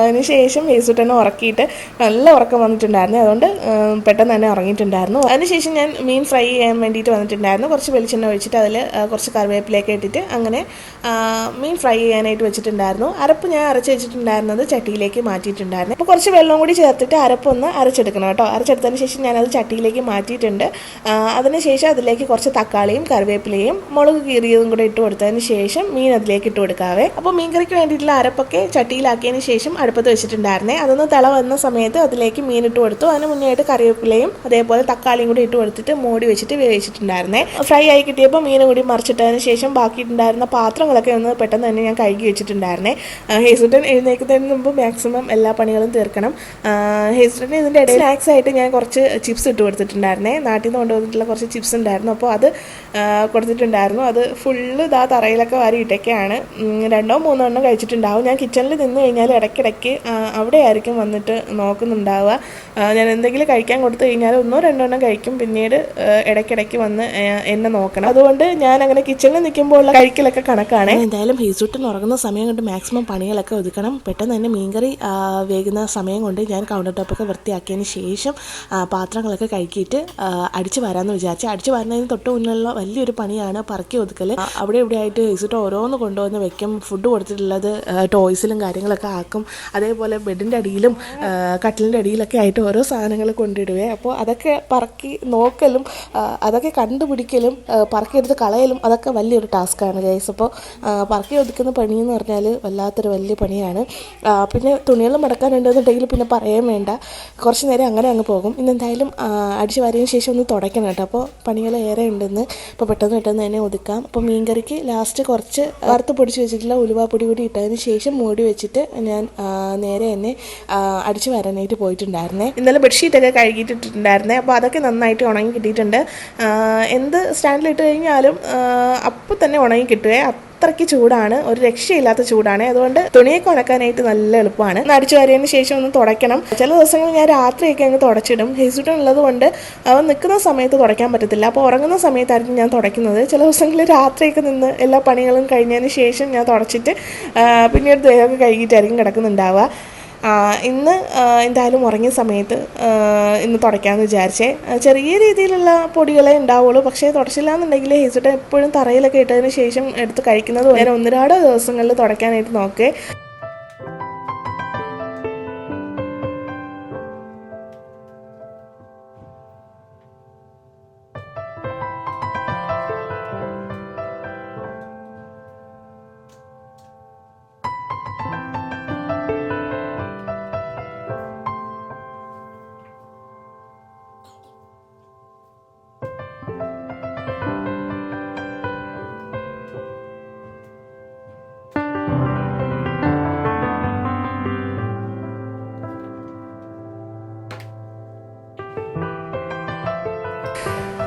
അതിന് ശേഷം ഹേസുട്ടനെ ഉറക്കിയിട്ട് നല്ല ഉറക്കം വന്നിട്ടുണ്ടായിരുന്നു. അതുകൊണ്ട് പെട്ടെന്ന് തന്നെ ഉറങ്ങിയിട്ടുണ്ടായിരുന്നു. അതിനുശേഷം ഞാൻ മീൻ ഫ്രൈ ചെയ്യാൻ വേണ്ടിയിട്ട് വന്നിട്ടുണ്ടായിരുന്നു. കുറച്ച് വെളിച്ചെണ്ണ ഒഴിച്ചിട്ട് അതിൽ കുറച്ച് കറിവേപ്പിലേക്ക് ഇട്ടിട്ട് അങ്ങനെ മീൻ ഫ്രൈ ചെയ്യാനായിട്ട് വെച്ചിട്ടുണ്ടായിരുന്നു. അരപ്പ് ഞാൻ അരച്ച് വെച്ചിട്ടുണ്ടായിരുന്നത് ചട്ടിയിലേക്ക് മാറ്റിയിട്ടുണ്ടായിരുന്നു. അപ്പോൾ കുറച്ച് വെള്ളം കൂടി ചേർത്തിട്ട് അരപ്പൊന്ന് അരച്ചെടുക്കണം കേട്ടോ. അരച്ചെടുത്തതിന് ശേഷം ഞാനത് ചട്ടിയിലേക്ക് മാറ്റിയിട്ടുണ്ട്. അതിനുശേഷം അതിലേക്ക് കുറച്ച് തക്കാളിയും കറിവേപ്പിലയും മുളക് കീറിയതും കൂടെ ഇട്ട് കൊടുത്തതിന് ശേഷം മീൻ അതിലേക്ക് ഇട്ട് കൊടുക്കാവേ. അപ്പോൾ മീൻ കറിക്ക് വേണ്ടിയിട്ടുള്ള അരപ്പൊക്കെ ചട്ടിയിലാക്കിയതിന് ശേഷം അടുപ്പത്ത് വെച്ചിട്ടുണ്ടായിരുന്നേ. അതൊന്ന് തിള വന്ന സമയത്ത് അതിലേക്ക് മീൻ ഇട്ട് കൊടുത്തു. അതിന് മുന്നേ ആയിട്ട് കറിവേപ്പിലയും അതേപോലെ തക്കാളിയും കൂടി ഇട്ട് കൊടുത്തിട്ട് മൂടി വെച്ചിട്ട് വേവിച്ചിട്ടുണ്ടായിരുന്നേ. ഫ്രൈ ആയി കിട്ടിയപ്പോൾ മീനും കൂടി മറിച്ചിട്ടതിന് ശേഷം ബാക്കിയിട്ടുണ്ടായിരുന്ന പാത്രങ്ങളൊക്കെ ഒന്ന് പെട്ടെന്ന് തന്നെ ഞാൻ കഴുകി വെച്ചിട്ടുണ്ടായിരുന്നേ. ഹേസുട്ടൻ എഴുന്നേൽക്കുന്നതിന് മുമ്പ് മാക്സിമം എല്ലാ പണികളും തീർക്കണം. ഹേസുട്ടന് ഇതിൻ്റെ ഇടയിൽ സ്നാക്സ് ആയിട്ട് ഞാൻ കുറച്ച് ചിപ്സ് ഇട്ട് കൊടുത്തിട്ടുണ്ടായിരുന്നേ. നാട്ടിൽ നിന്ന് കൊണ്ടുവന്നിട്ടുള്ള കുറച്ച് ചിപ്സ് ഉണ്ടായിരുന്നു. അപ്പോൾ അത് കൊടുത്തിട്ടുണ്ടായിരുന്നു. അത് ഫുള്ള് തറയിലൊക്കെ വാരി ഇട്ടൊക്കെയാണ്. 2-3 എണ്ണം കഴിച്ചിട്ടുണ്ടാവും. ഞാൻ കിച്ചണിൽ നിന്ന് കഴിഞ്ഞാൽ ഇടയ്ക്കിടയ്ക്ക് അവിടെ ആയിരിക്കും വന്നിട്ട് നോക്കുന്നുണ്ടാവുക. ഞാൻ എന്തെങ്കിലും കഴിക്കാൻ കൊടുത്തു കഴിഞ്ഞാൽ 1-2 എണ്ണം കഴിക്കും. പിന്നീട് ഇടയ്ക്കിടയ്ക്ക് വന്ന് എന്നെ നോക്കണം. അതുകൊണ്ട് ഞാൻ അങ്ങനെ കിച്ചണിൽ നിൽക്കുമ്പോൾ ഉള്ള കഴിക്കലൊക്കെ കണക്കാണ്. എന്തായാലും ഹേസുട്ടൻ ഉറങ്ങുന്ന സമയം കൊണ്ട് മാക്സിമം പണികളൊക്കെ ഒതുക്കണം. പെട്ടെന്ന് തന്നെ മീൻകറി വേകുന്ന സമയം കൊണ്ട് ഞാൻ കൗണ്ടർ ടോപ്പൊക്കെ വൃത്തിയാക്കിയതിന് ശേഷം പാത്രങ്ങളൊക്കെ കഴുകിയിട്ട് അടിച്ചു വരാമെന്ന് വിചാരിച്ചു. അടിച്ചു വരുന്നതിന് തൊട്ട് മുന്നിലുള്ള വലിയൊരു പണിയാണ് പറക്കി ഒതുക്കൽ. അവിടെ ഇവിടെ ആയിട്ട് ഹേസുട്ടൻ ഓരോന്ന് കൊണ്ടുവന്ന് വെക്കും. ഫുഡ് കൊടുത്തിട്ടുള്ളത് ടോയ്സിലും കാര്യങ്ങളൊക്കെ ആക്കും. അതേപോലെ ബെഡിൻ്റെ അടിയിലും കട്ടിലിൻ്റെ അടിയിലൊക്കെ ആയിട്ട് ഓരോ സാധനങ്ങൾ കൊണ്ടിടുവേ. അപ്പോൾ അതൊക്കെ പറക്കി നോക്കലും അതൊക്കെ കണ്ടുപിടിക്കലും പറക്കിയെടുത്ത് കളയലും അതൊക്കെ വലിയൊരു ടാസ്ക്കാണ് ഗൈസ്. അപ്പോൾ പറക്കി ഒതുക്കുന്ന പണിയെന്ന് പറഞ്ഞാൽ വല്ലാത്തൊരു വലിയ പണിയാണ്. പിന്നെ തുണികൾ മടക്കാനുണ്ടെന്നുണ്ടെങ്കിൽ പിന്നെ പറയാൻ വേണ്ട, കുറച്ച് നേരം അങ്ങനെ അങ്ങ് പോകും. ഇന്നെന്തായാലും അടിച്ച് വാരിയതിന് ശേഷം ഒന്ന് തുടയ്ക്കണം കേട്ടോ. അപ്പോൾ പണികൾ ഏറെ ഉണ്ടെന്ന് ഇപ്പോൾ പെട്ടെന്ന് തന്നെ ഒതുക്കാം. അപ്പോൾ മീൻകറിക്ക് ലാസ്റ്റ് കുറച്ച് വറുത്ത് പൊടിച്ച് വെച്ചിട്ടുള്ള ഉലുവാപ്പൊടി കൂടി ഇട്ടതിന് ശേഷം മൂടി വെച്ചിട്ട് ഞാൻ നേരെ തന്നെ അടിച്ച് വരാനായിട്ട് പോയിട്ടുണ്ടായിരുന്നേ. ഇന്നലെ ബെഡ്ഷീറ്റൊക്കെ കഴുകിയിട്ടിട്ടുണ്ടായിരുന്നേ. അപ്പോൾ അതൊക്കെ നന്നായിട്ട് ഉണങ്ങി കിട്ടിയിട്ടുണ്ട്. എന്ത് സ്റ്റാൻഡിലിട്ട് കഴിഞ്ഞാലും അപ്പോൾ തന്നെ ഉണങ്ങി കിട്ടുവേ. അത്രയ്ക്ക് ചൂടാണ്, ഒരു രക്ഷയില്ലാത്ത ചൂടാണ്. അതുകൊണ്ട് തുണിയൊക്കെ ഉണക്കാനായിട്ട് നല്ല എളുപ്പമാണ്. അടിച്ചു വാരിയതിന് ശേഷം ഒന്ന് തുടയ്ക്കണം. ചില ദിവസങ്ങളിൽ ഞാൻ രാത്രിയൊക്കെ അങ്ങ് തുടച്ചിടും. ഹേസുട്ടൻ ഉള്ളത് കൊണ്ട് അവൻ നിൽക്കുന്ന സമയത്ത് തുടയ്ക്കാൻ പറ്റത്തില്ല. അപ്പോൾ ഉറങ്ങുന്ന സമയത്തായിരിക്കും ഞാൻ തുടയ്ക്കുന്നത്. ചില ദിവസങ്ങളിൽ രാത്രിയൊക്കെ നിന്ന് എല്ലാ പണികളും കഴിഞ്ഞതിന് ശേഷം ഞാൻ തുടച്ചിട്ട് പിന്നീട് ദേഹമൊക്കെ കഴുകിയിട്ടായിരിക്കും കിടക്കുന്നുണ്ടാവുക. ഇന്ന് എന്തായാലും ഉറങ്ങിയ സമയത്ത് ഇന്ന് തുടയ്ക്കാമെന്ന് വിചാരിച്ചേ. ചെറിയ രീതിയിലുള്ള പൊടികളെ ഉണ്ടാവുള്ളൂ. പക്ഷേ തുടച്ചില്ല എന്നുണ്ടെങ്കിൽ ഹേസുട്ടൻ എപ്പോഴും തറയിലൊക്കെ ഇട്ടതിന് ശേഷം എടുത്ത് കഴിക്കുന്നത് ഞാൻ 1-2 ദിവസങ്ങളിൽ തുടയ്ക്കാനായിട്ട് നോക്കേ.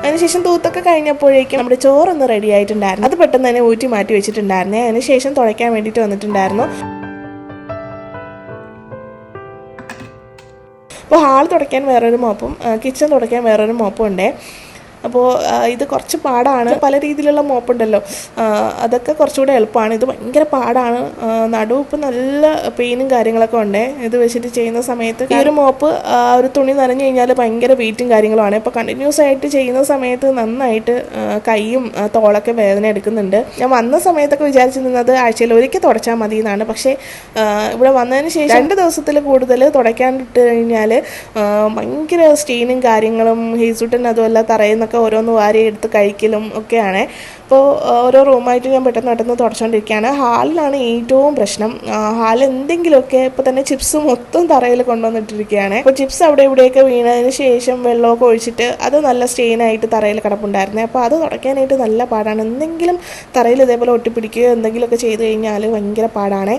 അതിനുശേഷം തൂത്തൊക്കെ കഴിഞ്ഞപ്പോഴേക്കും നമ്മുടെ ചോറൊന്ന് റെഡി ആയിട്ടുണ്ടായിരുന്നു. അത് പെട്ടെന്ന് തന്നെ ഊറ്റി മാറ്റി വെച്ചിട്ടുണ്ടായിരുന്നേ. അതിനുശേഷം തുടയ്ക്കാൻ വേണ്ടിയിട്ട് വന്നിട്ടുണ്ടായിരുന്നു. അപ്പോൾ ഹാൾ തുടയ്ക്കാൻ വേറൊരു മോപ്പും കിച്ചൺ തുടയ്ക്കാൻ വേറൊരു മോപ്പും ഉണ്ടേ. അപ്പോൾ ഇത് കുറച്ച് പാടാണ്. പല രീതിയിലുള്ള മോപ്പുണ്ടല്ലോ, അതൊക്കെ കുറച്ചുകൂടെ എളുപ്പമാണ്. ഇത് ഭയങ്കര പാടാണ്. നടുവ് ഇപ്പം നല്ല പെയിനും കാര്യങ്ങളൊക്കെ ഉണ്ട് ഇത് വെച്ചിട്ട് ചെയ്യുന്ന സമയത്ത്. ഈ ഒരു മോപ്പ് ഒരു തുണി നനഞ്ഞു കഴിഞ്ഞാൽ ഭയങ്കര വെയിറ്റും കാര്യങ്ങളുമാണ്. ഇപ്പോൾ കണ്ടിന്യൂസ് ആയിട്ട് ചെയ്യുന്ന സമയത്ത് നന്നായിട്ട് കൈയും തോളൊക്കെ വേദന എടുക്കുന്നുണ്ട്. ഞാൻ വന്ന സമയത്തൊക്കെ വിചാരിച്ചു നിന്നത് ആഴ്ചയിൽ ഒരിക്കൽ തുടച്ചാൽ മതി എന്നാണ്. പക്ഷേ ഇവിടെ വന്നതിന് ശേഷം 2 ദിവസത്തിൽ കൂടുതൽ തുടയ്ക്കാണ്ടിട്ട് കഴിഞ്ഞാൽ ഭയങ്കര സ്റ്റെയിനും കാര്യങ്ങളും ഹേസുട്ടൻ അതുമല്ല തറയുന്നൊക്കെ ഓരോന്ന് വാരി എടുത്ത് കഴിക്കലും ഒക്കെയാണ്. അപ്പോൾ ഓരോ റൂമായിട്ട് ഞാൻ പെട്ടെന്ന് പെട്ടെന്ന് തുടച്ചുകൊണ്ടിരിക്കുകയാണ്. ഹാളിലാണ് ഏറ്റവും പ്രശ്നം. ഹാളിൽ എന്തെങ്കിലുമൊക്കെ ഇപ്പോൾ തന്നെ ചിപ്സ് മൊത്തം തറയിൽ കൊണ്ടുവന്നിട്ടിരിക്കുകയാണ്. അപ്പോൾ ചിപ്സ് അവിടെ ഇവിടെയൊക്കെ വീണതിന് ശേഷം വെള്ളമൊക്കെ ഒഴിച്ചിട്ട് അത് നല്ല സ്റ്റെയിനായിട്ട് തറയിൽ കിടപ്പുണ്ടായിരുന്നത്. അപ്പോൾ അത് തുടയ്ക്കാനായിട്ട് നല്ല പാടാണ്. എന്തെങ്കിലും തറയിൽ ഇതേപോലെ ഒട്ടിപ്പിടിക്കുകയോ എന്തെങ്കിലുമൊക്കെ ചെയ്ത് കഴിഞ്ഞാൽ ഭയങ്കര പാടാണ്.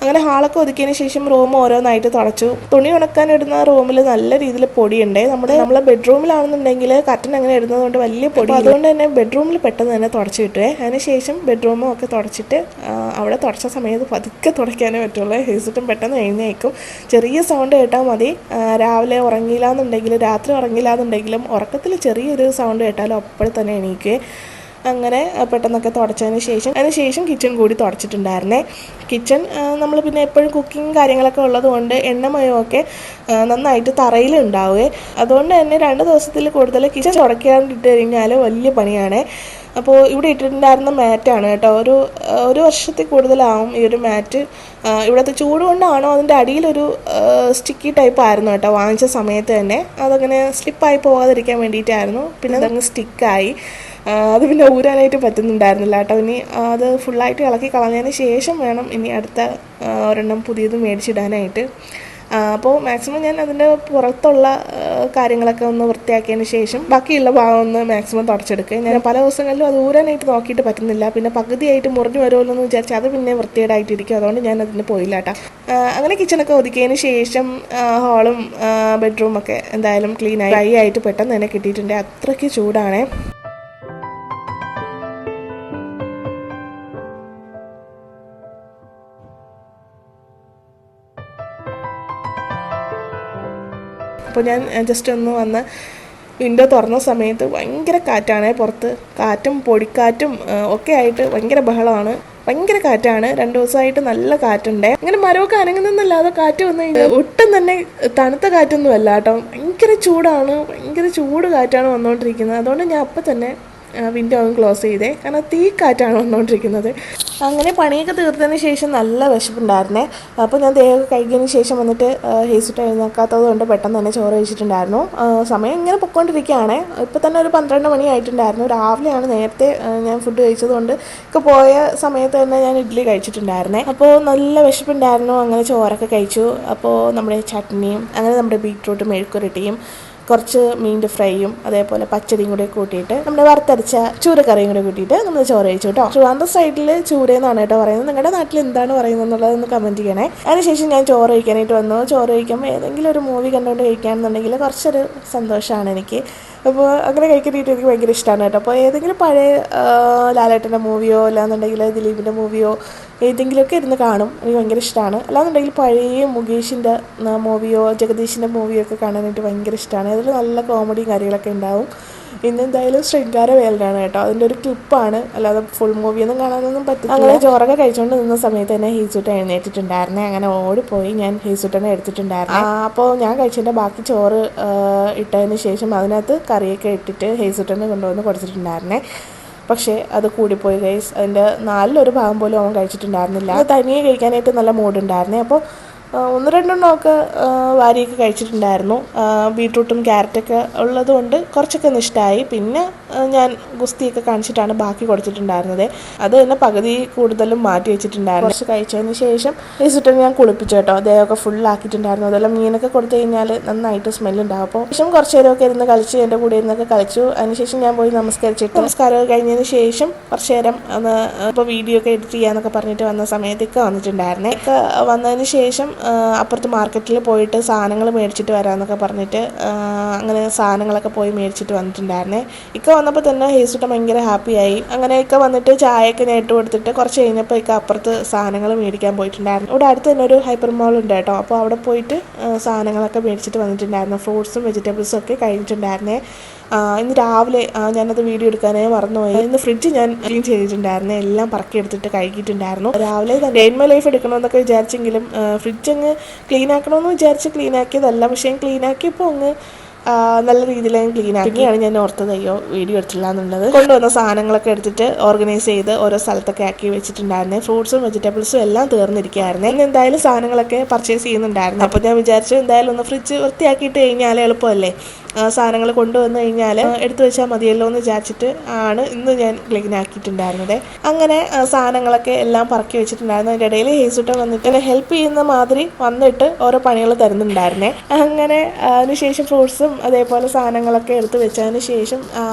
അങ്ങനെ ഹാളൊക്കെ ഒതുക്കിയതിന് ശേഷം റൂം ഓരോന്നായിട്ട് തുടച്ചു. തുണി ഉണക്കാനിടുന്ന റൂമിൽ നല്ല രീതിയിൽ പൊടിയുണ്ട്. നമ്മളെ ബെഡ്റൂമിലാണെന്നുണ്ടെങ്കിൽ കർട്ടൻ അങ്ങനെ ഇടുന്നത് കൊണ്ട് വലിയ പൊടി, അതുകൊണ്ട് തന്നെ ബെഡ്റൂമിൽ പെട്ടെന്ന് തന്നെ തുടച്ചു കിട്ടുവേ. അതിനുശേഷം ബെഡ്റൂമും ഒക്കെ തുടച്ചിട്ട് അവിടെ തുടച്ച സമയത്ത് പതുക്കെ തുടയ്ക്കാനേ പറ്റുള്ളൂ. ഹേസുട്ടും പെട്ടെന്ന് എഴുന്നേക്കും. ചെറിയ സൗണ്ട് കേട്ടാൽ മതി. രാവിലെ ഉറങ്ങിയില്ല എന്നുണ്ടെങ്കിൽ, രാത്രി ഉറങ്ങിയില്ല എന്നുണ്ടെങ്കിലും ഉറക്കത്തിൽ ചെറിയൊരു സൗണ്ട് കേട്ടാലും അപ്പോൾ തന്നെ എണീക്കേ. അങ്ങനെ പെട്ടെന്നൊക്കെ അതിന് ശേഷം കിച്ചൺ കൂടി തുടച്ചിട്ടുണ്ടായിരുന്നേ. കിച്ചൺ നമ്മൾ പിന്നെ എപ്പോഴും കുക്കിങ് കാര്യങ്ങളൊക്കെ ഉള്ളതുകൊണ്ട് എണ്ണമയമൊക്കെ നന്നായിട്ട് തറയിലുണ്ടാവുകയെ. അതുകൊണ്ട് തന്നെ 2 ദിവസത്തിൽ കൂടുതൽ കിച്ചൺ തുടയ്ക്കാണ്ടിട്ട് കഴിഞ്ഞാൽ വലിയ പണിയാണ്. അപ്പോൾ ഇവിടെ ഇട്ടിട്ടുണ്ടായിരുന്ന മാറ്റാണ് കേട്ടോ. ഒരു വർഷത്തിൽ കൂടുതലാവും ഈ ഒരു മാറ്റ്. ഇവിടുത്തെ ചൂട് കൊണ്ടാണോ അതിൻ്റെ അടിയിലൊരു സ്റ്റിക്കി ടൈപ്പ് ആയിരുന്നു കേട്ടോ വാങ്ങിച്ച സമയത്ത് തന്നെ. അതങ്ങനെ സ്ലിപ്പായി പോകാതിരിക്കാൻ വേണ്ടിയിട്ടായിരുന്നു. പിന്നെ അതങ്ങ് സ്റ്റിക്കായി. അത് പിന്നെ ഊരാനായിട്ട് പറ്റുന്നുണ്ടായിരുന്നില്ല കേട്ടോ. ഇനി അത് ഫുള്ളായിട്ട് ഇളക്കി കളഞ്ഞതിന് ശേഷം വേണം ഇനി അടുത്ത ഒരെണ്ണം പുതിയത് മേടിച്ചിടാനായിട്ട്. അപ്പോൾ മാക്സിമം ഞാൻ അതിൻ്റെ പുറത്തുള്ള കാര്യങ്ങളൊക്കെ ഒന്ന് വൃത്തിയാക്കിയതിന് ശേഷം ബാക്കിയുള്ള ഭാഗം ഒന്ന് മാക്സിമം തുടച്ചെടുക്കുക. ഞാൻ പല ദിവസങ്ങളിലും അത് ഊരാനായിട്ട് നോക്കിയിട്ട് പറ്റുന്നില്ല. പിന്നെ പകുതിയായിട്ട് മുറിഞ്ഞു വരുമല്ലോ എന്ന് വിചാരിച്ച് അത് പിന്നെ വൃത്തികേടായിട്ടിരിക്കും. അതുകൊണ്ട് ഞാൻ അതിന് പോയില്ല കേട്ടോ. അങ്ങനെ കിച്ചണൊക്കെ ഒതുക്കിയതിന് ശേഷം ഹാളും ബെഡ്റൂമൊക്കെ എന്തായാലും ക്ലീനായി ഡ്രൈ ആയിട്ട് പെട്ടെന്ന് തന്നെ കിട്ടിയിട്ടുണ്ട്. അത്രയ്ക്ക് ചൂടാണേ. അപ്പോൾ ഞാൻ ജസ്റ്റ് ഒന്ന് വന്ന് വിൻഡോ തുറന്ന സമയത്ത് ഭയങ്കര കാറ്റാണ് പുറത്ത്. കാറ്റും പൊടിക്കാറ്റും ഒക്കെ ആയിട്ട് ഭയങ്കര ബഹളമാണ്. ഭയങ്കര കാറ്റാണ്. 2 ദിവസമായിട്ട് നല്ല കാറ്റുണ്ട്. ഇങ്ങനെ മരമൊക്കെ അനങ്ങുന്നല്ലാതെ കാറ്റ് വന്നു കഴിഞ്ഞാൽ ഒട്ടും തന്നെ തണുത്ത കാറ്റൊന്നും അല്ല കേട്ടോ. ഭയങ്കര ചൂടാണ്. ഭയങ്കര ചൂട് കാറ്റാണ് വന്നുകൊണ്ടിരിക്കുന്നത്. അതുകൊണ്ട് ഞാൻ അപ്പം തന്നെ വിൻഡോ അങ്ങ് ക്ലോസ് ചെയ്തേ. കാരണം തീ കാറ്റാണ് വന്നുകൊണ്ടിരിക്കുന്നത്. അങ്ങനെ പണിയൊക്കെ തീർത്തതിന് ശേഷം നല്ല വിശപ്പുണ്ടായിരുന്നേ. അപ്പോൾ ഞാൻ ദേഹമൊക്കെ കഴുകിയതിന് ശേഷം വന്നിട്ട് ഹേസുട്ട് എഴുന്നേക്കാത്തത് കൊണ്ട് പെട്ടെന്ന് തന്നെ ചോറ് കഴിച്ചിട്ടുണ്ടായിരുന്നു. സമയം ഇങ്ങനെ പൊയ്ക്കൊണ്ടിരിക്കുകയാണ്. ഇപ്പോൾ തന്നെ ഒരു 12 മണി ആയിട്ടുണ്ടായിരുന്നു. രാവിലെയാണ് നേരത്തെ ഞാൻ ഫുഡ് കഴിച്ചതുകൊണ്ട് ഒക്കെ പോയ സമയത്ത് തന്നെ ഞാൻ ഇഡ്ഡലി കഴിച്ചിട്ടുണ്ടായിരുന്നേ. അപ്പോൾ നല്ല വിശപ്പുണ്ടായിരുന്നു. അങ്ങനെ ചോറൊക്കെ കഴിച്ചു. അപ്പോൾ നമ്മുടെ ചട്നിയും അങ്ങനെ നമ്മുടെ ബീറ്റ്റൂട്ട് മെഴുക്കുരട്ടിയും കുറച്ച് മീൻ്റെ ഫ്രൈയും അതേപോലെ പച്ചടിയും കൂടെ കൂട്ടിയിട്ട് നമ്മുടെ വറുത്തരച്ച ചൂരക്കറിയും കൂടെ കൂട്ടിയിട്ട് നമ്മൾ ചോറ് കഴിച്ചു കേട്ടോ. ട്രിവാൻഡ്രം സൈഡിൽ ചൂരയെന്നാണ് കേട്ടോ പറയുന്നത്. നിങ്ങളുടെ നാട്ടിൽ എന്താണ് പറയുന്നത് എന്നുള്ളതൊന്ന് കമൻറ്റ് ചെയ്യണേ. അതിനുശേഷം ഞാൻ ചോറ് കഴിക്കാനായിട്ട് വന്നു. ചോറ് കഴിക്കുമ്പോൾ ഏതെങ്കിലും ഒരു മൂവി കണ്ടുകൊണ്ട് കഴിക്കുകയാണെന്നുണ്ടെങ്കിൽ കുറച്ചൊരു സന്തോഷമാണ് എനിക്ക്. അപ്പോൾ അങ്ങനെ കഴിക്കാനായിട്ട് എനിക്ക് ഭയങ്കര ഇഷ്ടമാണ് കേട്ടോ. അപ്പോൾ ഏതെങ്കിലും പഴയ ലാലേട്ടൻ്റെ മൂവിയോ അല്ലാന്നുണ്ടെങ്കിൽ ദിലീപിൻ്റെ മൂവിയോ ഏതെങ്കിലുമൊക്കെ ഇരുന്ന് കാണും. എനിക്ക് ഭയങ്കര ഇഷ്ടമാണ്. അല്ലാന്നുണ്ടെങ്കിൽ പഴയ മുകേഷിൻ്റെ മൂവിയോ ജഗദീഷിൻ്റെ മൂവിയോ ഒക്കെ കാണാനായിട്ട് ഭയങ്കര ഇഷ്ടമാണ്. അതിൽ നല്ല കോമഡിയും കാര്യങ്ങളൊക്കെ ഉണ്ടാവും. ഇന്നെന്തായാലും ശൃംഗാരവേലനാണ് കേട്ടോ. അതിൻ്റെ ഒരു ക്ലിപ്പാണ്, അല്ലാതെ ഫുൾ മൂവിയൊന്നും കാണാനൊന്നും പറ്റില്ല. അങ്ങനെ ചോറൊക്കെ കഴിച്ചുകൊണ്ട് നിന്ന സമയത്ത് തന്നെ ഹേസുട്ടൻ എഴുന്നേറ്റിട്ടുണ്ടായിരുന്നേ. അങ്ങനെ ഓടിപ്പോയി ഞാൻ ഹേസുട്ടനെ എടുത്തിട്ടുണ്ടായിരുന്നു. അപ്പോൾ ഞാൻ കഴിച്ചതിൻ്റെ ബാക്കി ചോറ് ഇട്ടതിന് ശേഷം അതിനകത്ത് കറിയൊക്കെ ഇട്ടിട്ട് ഹേസുട്ടനെ കൊണ്ടുവന്ന് കൊടുത്തിട്ടുണ്ടായിരുന്നേ. പക്ഷേ അത് കൂടിപ്പോയി ഗൈസ്. അതിൻ്റെ 4 ഭാഗം പോലും അവൻ കഴിച്ചിട്ടുണ്ടായിരുന്നില്ല. തനിയെ കഴിക്കാനായിട്ട് നല്ല മൂഡുണ്ടായിരുന്നേ. അപ്പോൾ 1-2 വാരിയൊക്കെ കഴിച്ചിട്ടുണ്ടായിരുന്നു. ബീട്രൂട്ടും ക്യാരറ്റൊക്കെ ഉള്ളത് കൊണ്ട് കുറച്ചൊക്കെ ഇഷ്ടമായി. പിന്നെ ഞാൻ ഗുസ്തിയൊക്കെ കാണിച്ചിട്ടാണ് ബാക്കി കൊടുത്തിട്ടുണ്ടായിരുന്നത്. അത് തന്നെ പകുതി കൂടുതലും മാറ്റി വെച്ചിട്ടുണ്ടായിരുന്നു. കുറച്ച് കഴിച്ചതിന് ശേഷം ഹേസുട്ടൻ ഞാൻ കുളിപ്പിച്ചു കേട്ടോ. ദേഹമൊക്കെ ഫുള്ളാക്കിയിട്ടുണ്ടായിരുന്നു. അതെല്ലാം മീനൊക്കെ കൊടുത്തു കഴിഞ്ഞാൽ നന്നായിട്ട് സ്മെല്ലുണ്ടാവും. അപ്പോൾ ശേഷം കുറച്ച് നേരമൊക്കെ ഇരുന്ന് കളിച്ച് എൻ്റെ കൂടെ ഇരുന്നൊക്കെ കളിച്ചു. അതിനുശേഷം ഞാൻ പോയി നമസ്കാരമൊക്കെ കഴിഞ്ഞതിന് ശേഷം കുറച്ച് നേരം ഇപ്പോൾ വീഡിയോ ഒക്കെ എഡിറ്റ് ചെയ്യാന്നൊക്കെ പറഞ്ഞിട്ട് വന്ന സമയത്തൊക്കെ വന്നിട്ടുണ്ടായിരുന്നേ. ഒക്കെ വന്നതിന് ശേഷം അപ്പുറത്ത് മാർക്കറ്റിൽ പോയിട്ട് സാധനങ്ങൾ മേടിച്ചിട്ട് വരാമെന്നൊക്കെ പറഞ്ഞിട്ട് അങ്ങനെ സാധനങ്ങളൊക്കെ പോയി മേടിച്ചിട്ട് വന്നിട്ടുണ്ടായിരുന്നേ. ഇക്ക വന്നപ്പോൾ തന്നെ ഹേസുട്ടൻ ഭയങ്കര ഹാപ്പിയായി. അങ്ങനെയൊക്കെ വന്നിട്ട് ചായയൊക്കെ നേരിട്ട് കൊടുത്തിട്ട് കുറച്ച് കഴിഞ്ഞപ്പോൾ ഇക്ക അപ്പുറത്ത് സാധനങ്ങൾ മേടിക്കാൻ പോയിട്ടുണ്ടായിരുന്നു. ഇവിടെ അടുത്ത് തന്നെ ഒരു ഹൈപ്പർ മാൾ ഉണ്ട് കേട്ടോ. അപ്പോൾ അവിടെ പോയിട്ട് സാധനങ്ങളൊക്കെ മേടിച്ചിട്ട് വന്നിട്ടുണ്ടായിരുന്നു. ഫ്രൂട്ട്സും വെജിറ്റബിൾസും ഒക്കെ കഴിഞ്ഞിട്ടുണ്ടായിരുന്നേ. ഇന്ന് രാവിലെ ഞാനത് വീഡിയോ എടുക്കാനേ മറന്നുപോയി. ഇന്ന് ഫ്രിഡ്ജ് ഞാൻ ക്ലീൻ ചെയ്തിട്ടുണ്ടായിരുന്നു. എല്ലാം പറക്കി എടുത്തിട്ട് കഴുകിയിട്ടുണ്ടായിരുന്നു. രാവിലെ തന്നെ ഡേ ഇൻ മൈ ലൈഫ് എടുക്കണമെന്നൊക്കെ വിചാരിച്ചെങ്കിലും ഫ്രിഡ്ജ് അങ്ങ് ക്ലീൻ ആക്കണമെന്ന് വിചാരിച്ച് ക്ലീൻ ആക്കിയതല്ല. പക്ഷേ ക്ലീൻ ആക്കിയപ്പോൾ അങ്ങ് നല്ല രീതിയിൽ ഞാൻ ക്ലീൻ ആക്കിയാണ് ഞാൻ ഓർത്തത് അയ്യോ വീഡിയോ എടുത്തില്ല എന്നുള്ളത്. കൊണ്ടുവന്ന സാധനങ്ങളൊക്കെ എടുത്തിട്ട് ഓർഗനൈസ് ചെയ്ത് ഓരോ സ്ഥലത്തൊക്കെ ആക്കി വെച്ചിട്ടുണ്ടായിരുന്നേ. ഫ്രൂട്ട്സും വെജിറ്റബിൾസും എല്ലാം തീർന്നിരിക്കുകയായിരുന്നു. ഇന്ന് എന്തായാലും സാധനങ്ങളൊക്കെ പർച്ചേസ് ചെയ്യുന്നുണ്ടായിരുന്നു. അപ്പോൾ ഞാൻ വിചാരിച്ചു എന്തായാലും ഒന്ന് ഫ്രിഡ്ജ് വൃത്തിയാക്കിയിട്ട് കഴിഞ്ഞാൽ എളുപ്പമല്ലേ. സാധനങ്ങൾ കൊണ്ടുവന്നു കഴിഞ്ഞാൽ എടുത്തു വെച്ചാൽ മതിയല്ലോ എന്ന് വിചാരിച്ചിട്ട് ആണ് ഇന്ന് ഞാൻ ക്ലീൻ ആക്കിയിട്ടുണ്ടായിരുന്നത്. അങ്ങനെ സാധനങ്ങളൊക്കെ എല്ലാം പറക്കി വെച്ചിട്ടുണ്ടായിരുന്നു. അതിൻ്റെ ഇടയിൽ ഹേസുട്ടൻ വന്നിട്ട് എന്നെ ഹെൽപ്പ് ചെയ്യുന്ന മാതിരി വന്നിട്ട് ഓരോ പണികൾ തരുന്നുണ്ടായിരുന്നേ. അങ്ങനെ അതിനുശേഷം ഫ്രൂട്ട്സും അതേപോലെ സാധനങ്ങളൊക്കെ എടുത്ത് വെച്ചതിന് ശേഷം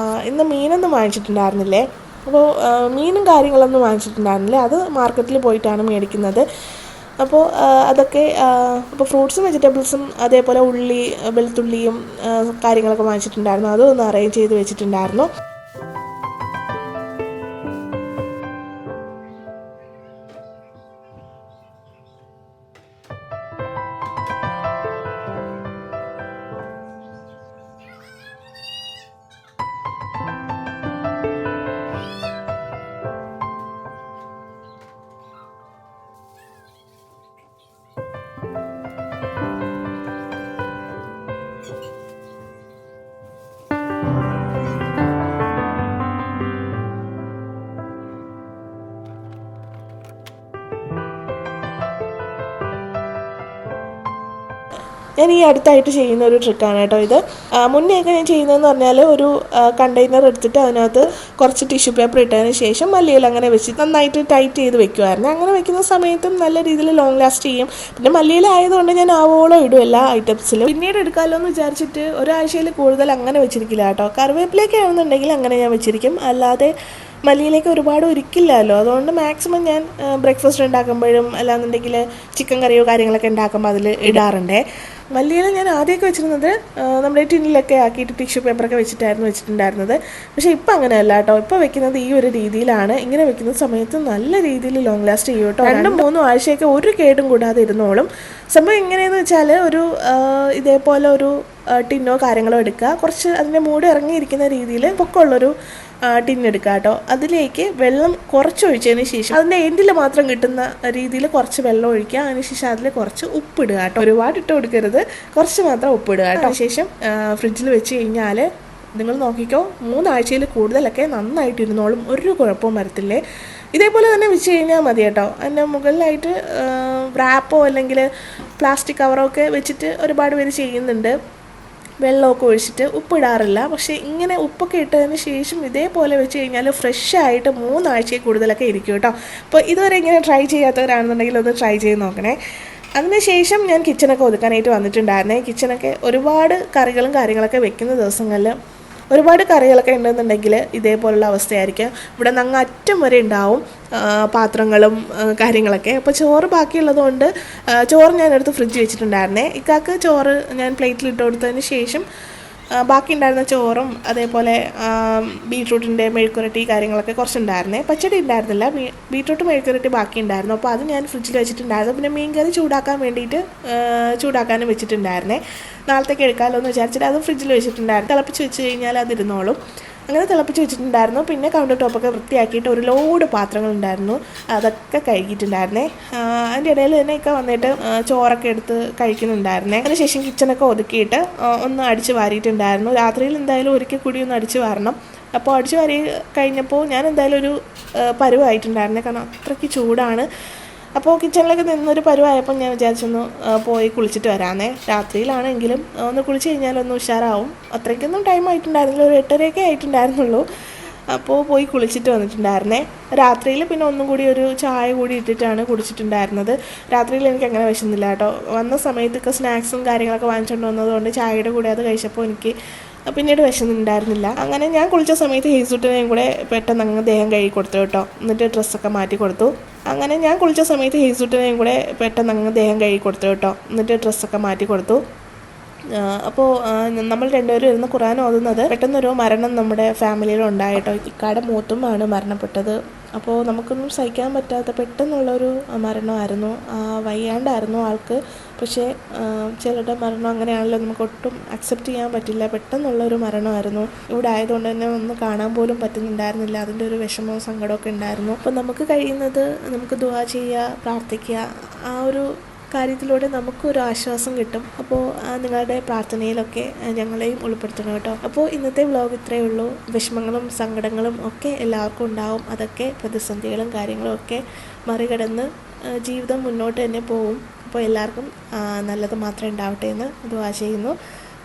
ഇന്ന് മീനൊന്നും വാങ്ങിച്ചിട്ടുണ്ടായിരുന്നില്ലേ. അപ്പോൾ മീനും കാര്യങ്ങളൊന്നും വാങ്ങിച്ചിട്ടുണ്ടായിരുന്നില്ല. അത് മാർക്കറ്റിൽ പോയിട്ടാണ് മേടിക്കുന്നത്. അപ്പോൾ അതൊക്കെ അപ്പോൾ ഫ്രൂട്ട്സും വെജിറ്റബിൾസും അതേപോലെ ഉള്ളി വെളുത്തുള്ളിയും കാര്യങ്ങളൊക്കെ വാങ്ങിച്ചിട്ടുണ്ടായിരുന്നു. അതും ഒന്ന് അറേഞ്ച് ചെയ്ത് വെച്ചിട്ടുണ്ടായിരുന്നു. ഞാൻ ഈ അടുത്തായിട്ട് ചെയ്യുന്ന ഒരു ട്രിക്കാണ് കേട്ടോ ഇത്. മുന്നേയൊക്കെ ഞാൻ ചെയ്യുന്നതെന്ന് പറഞ്ഞാൽ ഒരു കണ്ടെയ്നർ എടുത്തിട്ട് അതിനകത്ത് കുറച്ച് ടിഷ്യൂ പേപ്പർ ഇട്ടതിന് ശേഷം മല്ലിയില അങ്ങനെ വെച്ച് നന്നായിട്ട് ടൈറ്റ് ചെയ്ത് വെക്കുമായിരുന്നു. അങ്ങനെ വെക്കുന്ന സമയത്തും നല്ല രീതിയിൽ ലോങ് ലാസ്റ്റ് ചെയ്യും. പിന്നെ മല്ലിയില ആയതുകൊണ്ട് ഞാൻ ആവോളം ഇടും എല്ലാ ഐറ്റംസിലും. പിന്നീട് എടുക്കാമല്ലോ എന്ന് വിചാരിച്ചിട്ട് ഒരാഴ്ചയിൽ കൂടുതൽ അങ്ങനെ വെച്ചിരിക്കില്ല കേട്ടോ. കറിവേപ്പിലേക്ക് ആണെന്നുണ്ടെങ്കിൽ അങ്ങനെ ഞാൻ വെച്ചിരിക്കും. അല്ലാതെ മല്ലിയിലേക്ക് ഒരുപാട് ഒരിക്കില്ലല്ലോ. അതുകൊണ്ട് മാക്സിമം ഞാൻ ബ്രേക്ക്ഫാസ്റ്റ് ഉണ്ടാക്കുമ്പോഴും അല്ലാന്നുണ്ടെങ്കിൽ ചിക്കൻ കറിയോ കാര്യങ്ങളൊക്കെ ഉണ്ടാക്കുമ്പോൾ അതിൽ ഇടാറുണ്ടേ. മല്ലിയില ഞാൻ ആദ്യമൊക്കെ വെച്ചിരുന്നത് നമ്മുടെ ടിന്നിലൊക്കെ ആക്കിയിട്ട് ടിഷ്യൂ പേപ്പറൊക്കെ വെച്ചിട്ടായിരുന്നു വെച്ചിട്ടുണ്ടായിരുന്നത്. പക്ഷേ ഇപ്പം അങ്ങനെയല്ല കേട്ടോ. ഇപ്പോൾ വെക്കുന്നത് ഈ ഒരു രീതിയിലാണ്. ഇങ്ങനെ വെക്കുന്ന സമയത്ത് നല്ല രീതിയിൽ ലോങ് ലാസ്റ്റ് ചെയ്യും കേട്ടോ. 2-3 ആഴ്ചയൊക്കെ ഒരു കേടും കൂടാതെ ഇരുന്നോളും. സംഭവം എങ്ങനെയെന്ന് വെച്ചാൽ ഒരു ഇതേപോലെ ഒരു ടിന്നോ കാര്യങ്ങളോ എടുക്കുക. കുറച്ച് അതിൻ്റെ മൂടി ഇറങ്ങിയിരിക്കുന്ന രീതിയിൽ പൊക്കമുള്ളൊരു ടിന്നെടുക്കുക കേട്ടോ. അതിലേക്ക് വെള്ളം കുറച്ചൊഴിച്ചതിന് ശേഷം അതിൻ്റെ എൻഡിൽ മാത്രം കിട്ടുന്ന രീതിയിൽ കുറച്ച് വെള്ളം ഒഴിക്കുക. അതിനുശേഷം അതിൽ കുറച്ച് ഉപ്പിടുക കേട്ടോ. ഒരുപാട് ഇട്ട് കൊടുക്കരുത്, കുറച്ച് മാത്രം ഉപ്പിടുക കേട്ടോ. അതിനുശേഷം ഫ്രിഡ്ജിൽ വെച്ച് കഴിഞ്ഞാൽ നിങ്ങൾ നോക്കിക്കോ 3 ആഴ്ചയിൽ കൂടുതലൊക്കെ നന്നായിട്ടിരുന്നോളും. ഒരു കുഴപ്പവും വരത്തില്ലേ. ഇതേപോലെ തന്നെ വെച്ച് കഴിഞ്ഞാൽ മതി കേട്ടോ. അതിൻ്റെ മുകളിലായിട്ട് റാപ്പോ അല്ലെങ്കിൽ പ്ലാസ്റ്റിക് കവറോ ഒക്കെ വെച്ചിട്ട് ഒരുപാട് പേര് ചെയ്യുന്നുണ്ട്. വെള്ളമൊക്കെ ഒഴിച്ചിട്ട് ഉപ്പിടാറില്ല. പക്ഷേ ഇങ്ങനെ ഉപ്പൊക്കെ ഇട്ടതിന് ശേഷം ഇതേപോലെ വെച്ച് കഴിഞ്ഞാൽ ഫ്രഷായിട്ട് 3 ആഴ്ചയിൽ കൂടുതലൊക്കെ ഇരിക്കും കേട്ടോ. അപ്പോൾ ഇതുവരെ ഇങ്ങനെ ട്രൈ ചെയ്യാത്തവരാണെന്നുണ്ടെങ്കിൽ ഒന്ന് ട്രൈ ചെയ്ത് നോക്കണേ. അതിനുശേഷം ഞാൻ കിച്ചണൊക്കെ ഒതുക്കാനായിട്ട് വന്നിട്ടുണ്ടായിരുന്നേ. കിച്ചണൊക്കെ ഒരുപാട് കറികളും കാര്യങ്ങളൊക്കെ വെക്കുന്ന ദിവസങ്ങളിൽ ഒരുപാട് കറികളൊക്കെ ഉണ്ടെന്നുണ്ടെങ്കിൽ ഇതേപോലുള്ള അവസ്ഥയായിരിക്കും. ഇവിടെ അങ്ങ് അറ്റം വരെ ഉണ്ടാവും പാത്രങ്ങളും കാര്യങ്ങളൊക്കെ. അപ്പോൾ ചോറ് ബാക്കിയുള്ളത് കൊണ്ട് ചോറ് ഞാനെടുത്ത് ഫ്രിഡ്ജ് വെച്ചിട്ടുണ്ടായിരുന്നേ. ഇക്കാക്ക് ചോറ് ഞാൻ പ്ലേറ്റിലിട്ട് കൊടുത്തതിന് ശേഷം ബാക്കി ഉണ്ടായിരുന്ന ചോറും അതേപോലെ ബീട്രൂട്ടിൻ്റെ മെഴുക്കുരട്ടി കാര്യങ്ങളൊക്കെ കുറച്ചുണ്ടായിരുന്നേ. പച്ചടി ഉണ്ടായിരുന്നില്ല, ബീട്രൂട്ട് മെഴുക്കുരട്ടി ബാക്കി ഉണ്ടായിരുന്നു. അപ്പോൾ അത് ഞാൻ ഫ്രിഡ്ജിൽ വെച്ചിട്ടുണ്ടായിരുന്നു. പിന്നെ മീൻ കറി ചൂടാക്കാൻ വേണ്ടിയിട്ട് ചൂടാക്കാനും വെച്ചിട്ടുണ്ടായിരുന്നേ. നാളത്തേക്ക് എടുക്കാമല്ലോ എന്ന് വിചാരിച്ചിട്ട് അത് ഫ്രിഡ്ജിൽ വെച്ചിട്ടുണ്ടായിരുന്നു. തിളപ്പിച്ച് വെച്ച് കഴിഞ്ഞാൽ അതിരുന്നോളും. അങ്ങനെ തിളപ്പിച്ച് വെച്ചിട്ടുണ്ടായിരുന്നു. പിന്നെ കൗണ്ടർ ടോപ്പൊക്കെ വൃത്തിയാക്കിയിട്ട് ഒരു ലോഡ് പാത്രങ്ങളുണ്ടായിരുന്നു, അതൊക്കെ കഴുകിയിട്ടുണ്ടായിരുന്നേ. അതിൻ്റെ ഇടയിൽ തന്നെ ഒക്കെ വന്നിട്ട് ചോറൊക്കെ എടുത്ത് കഴിക്കുന്നുണ്ടായിരുന്നേ. അതിനുശേഷം കിച്ചണൊക്കെ ഒതുക്കിയിട്ട് ഒന്ന് അടിച്ച് വാരിയിട്ടുണ്ടായിരുന്നു. രാത്രിയിൽ എന്തായാലും ഒരിക്കൽ കൂടി ഒന്ന് അടിച്ച് വാരണം. അപ്പോൾ അടിച്ച് വാരി കഴിഞ്ഞപ്പോൾ ഞാൻ എന്തായാലും ഒരു പരുവായിട്ടുണ്ടായിരുന്നേ, കാരണം അത്രയ്ക്ക് ചൂടാണ്. അപ്പോൾ കിച്ചണിലൊക്കെ നിന്നൊരു പരുവായപ്പോൾ ഞാൻ വിചാരിച്ചൊന്ന് പോയി കുളിച്ചിട്ട് വരാമെന്നേ. രാത്രിയിലാണെങ്കിലും ഒന്ന് കുളിച്ച് കഴിഞ്ഞാലൊന്ന് ഉഷാറാവും. അത്രയ്ക്കൊന്നും ടൈം ആയിട്ടുണ്ടായിരുന്നില്ല, ഒരു 8:30 ആയിട്ടുണ്ടായിരുന്നുള്ളൂ. അപ്പോൾ പോയി കുളിച്ചിട്ട് വന്നിട്ടുണ്ടായിരുന്നേ. രാത്രിയിൽ പിന്നെ ഒന്നും കൂടി ഒരു ചായ കൂടി ഇട്ടിട്ടാണ് കുടിച്ചിട്ടുണ്ടായിരുന്നത്. രാത്രിയിൽ എനിക്ക് അങ്ങനെ വിശന്നില്ല കേട്ടോ. വന്ന സമയത്തൊക്കെ സ്നാക്സും കാര്യങ്ങളൊക്കെ വാങ്ങിച്ചുകൊണ്ട് വന്നതുകൊണ്ട് ചായയുടെ കൂടെ അത് കഴിച്ചപ്പോൾ എനിക്ക് പിന്നീട് വിശന്നുണ്ടായിരുന്നില്ല. അങ്ങനെ ഞാൻ കുളിച്ച സമയത്ത് ഹേസുട്ടിനെയും കൂടെ പെട്ടെന്ന് അങ്ങ് ദേഹം കഴുകി കൊടുത്തു കേട്ടോ. എന്നിട്ട് ഡ്രസ്സൊക്കെ മാറ്റി കൊടുത്തു. അങ്ങനെ ഞാൻ കുളിച്ച സമയത്ത് ഹേസുട്ടിനെയും കൂടെ പെട്ടെന്ന് അങ്ങ് ദേഹം കഴുകി കൊടുത്തു കേട്ടോ. എന്നിട്ട് ഡ്രസ്സൊക്കെ മാറ്റി കൊടുത്തു. അപ്പോൾ നമ്മൾ രണ്ടുപേരും ഇരുന്ന് ഖുർആൻ ഓതുന്നത് പെട്ടെന്നൊരു മരണം നമ്മുടെ ഫാമിലിയിൽ ഉണ്ടായിട്ടോ. ഇക്കാടെ മൂത്തുമാണ് മരണപ്പെട്ടത്. അപ്പോൾ നമുക്കൊന്നും സഹിക്കാൻ പറ്റാത്ത പെട്ടെന്നുള്ളൊരു മരണമായിരുന്നു. വയ്യാണ്ടായിരുന്നു ആൾക്ക്. പക്ഷേ ചിലരുടെ മരണം അങ്ങനെയാണല്ലോ, നമുക്ക് ഒട്ടും അക്സെപ്റ്റ് ചെയ്യാൻ പറ്റില്ല. പെട്ടെന്നുള്ളൊരു മരണമായിരുന്നു. ഇവിടെ ആയതുകൊണ്ട് തന്നെ ഒന്ന് കാണാൻ പോലും പറ്റുന്നുണ്ടായിരുന്നില്ല. അതിൻ്റെ ഒരു വിഷമവും സങ്കടമൊക്കെ ഉണ്ടായിരുന്നു. അപ്പോൾ നമുക്ക് കഴിയുന്നത് നമുക്ക് ദുആ ചെയ്യുക, പ്രാർത്ഥിക്കുക. ആ ഒരു കാര്യത്തിലൂടെ നമുക്കൊരു ആശ്വാസം കിട്ടും. അപ്പോൾ നിങ്ങളുടെ പ്രാർത്ഥനയിലൊക്കെ ഞങ്ങളെയും ഉൾപ്പെടുത്തണം കേട്ടോ. അപ്പോൾ ഇന്നത്തെ വ്ലോഗ് ഇത്രയേ ഉള്ളൂ. വിഷമങ്ങളും സങ്കടങ്ങളും ഒക്കെ എല്ലാവർക്കും ഉണ്ടാവും. അതൊക്കെ പ്രതിസന്ധികളും കാര്യങ്ങളും ഒക്കെ മറികടന്ന് ജീവിതം മുന്നോട്ട് തന്നെ പോവും. അപ്പോൾ എല്ലാവർക്കും നല്ലത് മാത്രമേ ഉണ്ടാവട്ടെ എന്ന് ദുആ ചെയ്യുന്നു.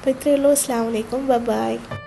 അപ്പോൾ ഇത്രയേ ഉള്ളൂ. അസ്സലാമു അലൈക്കും. ബൈ.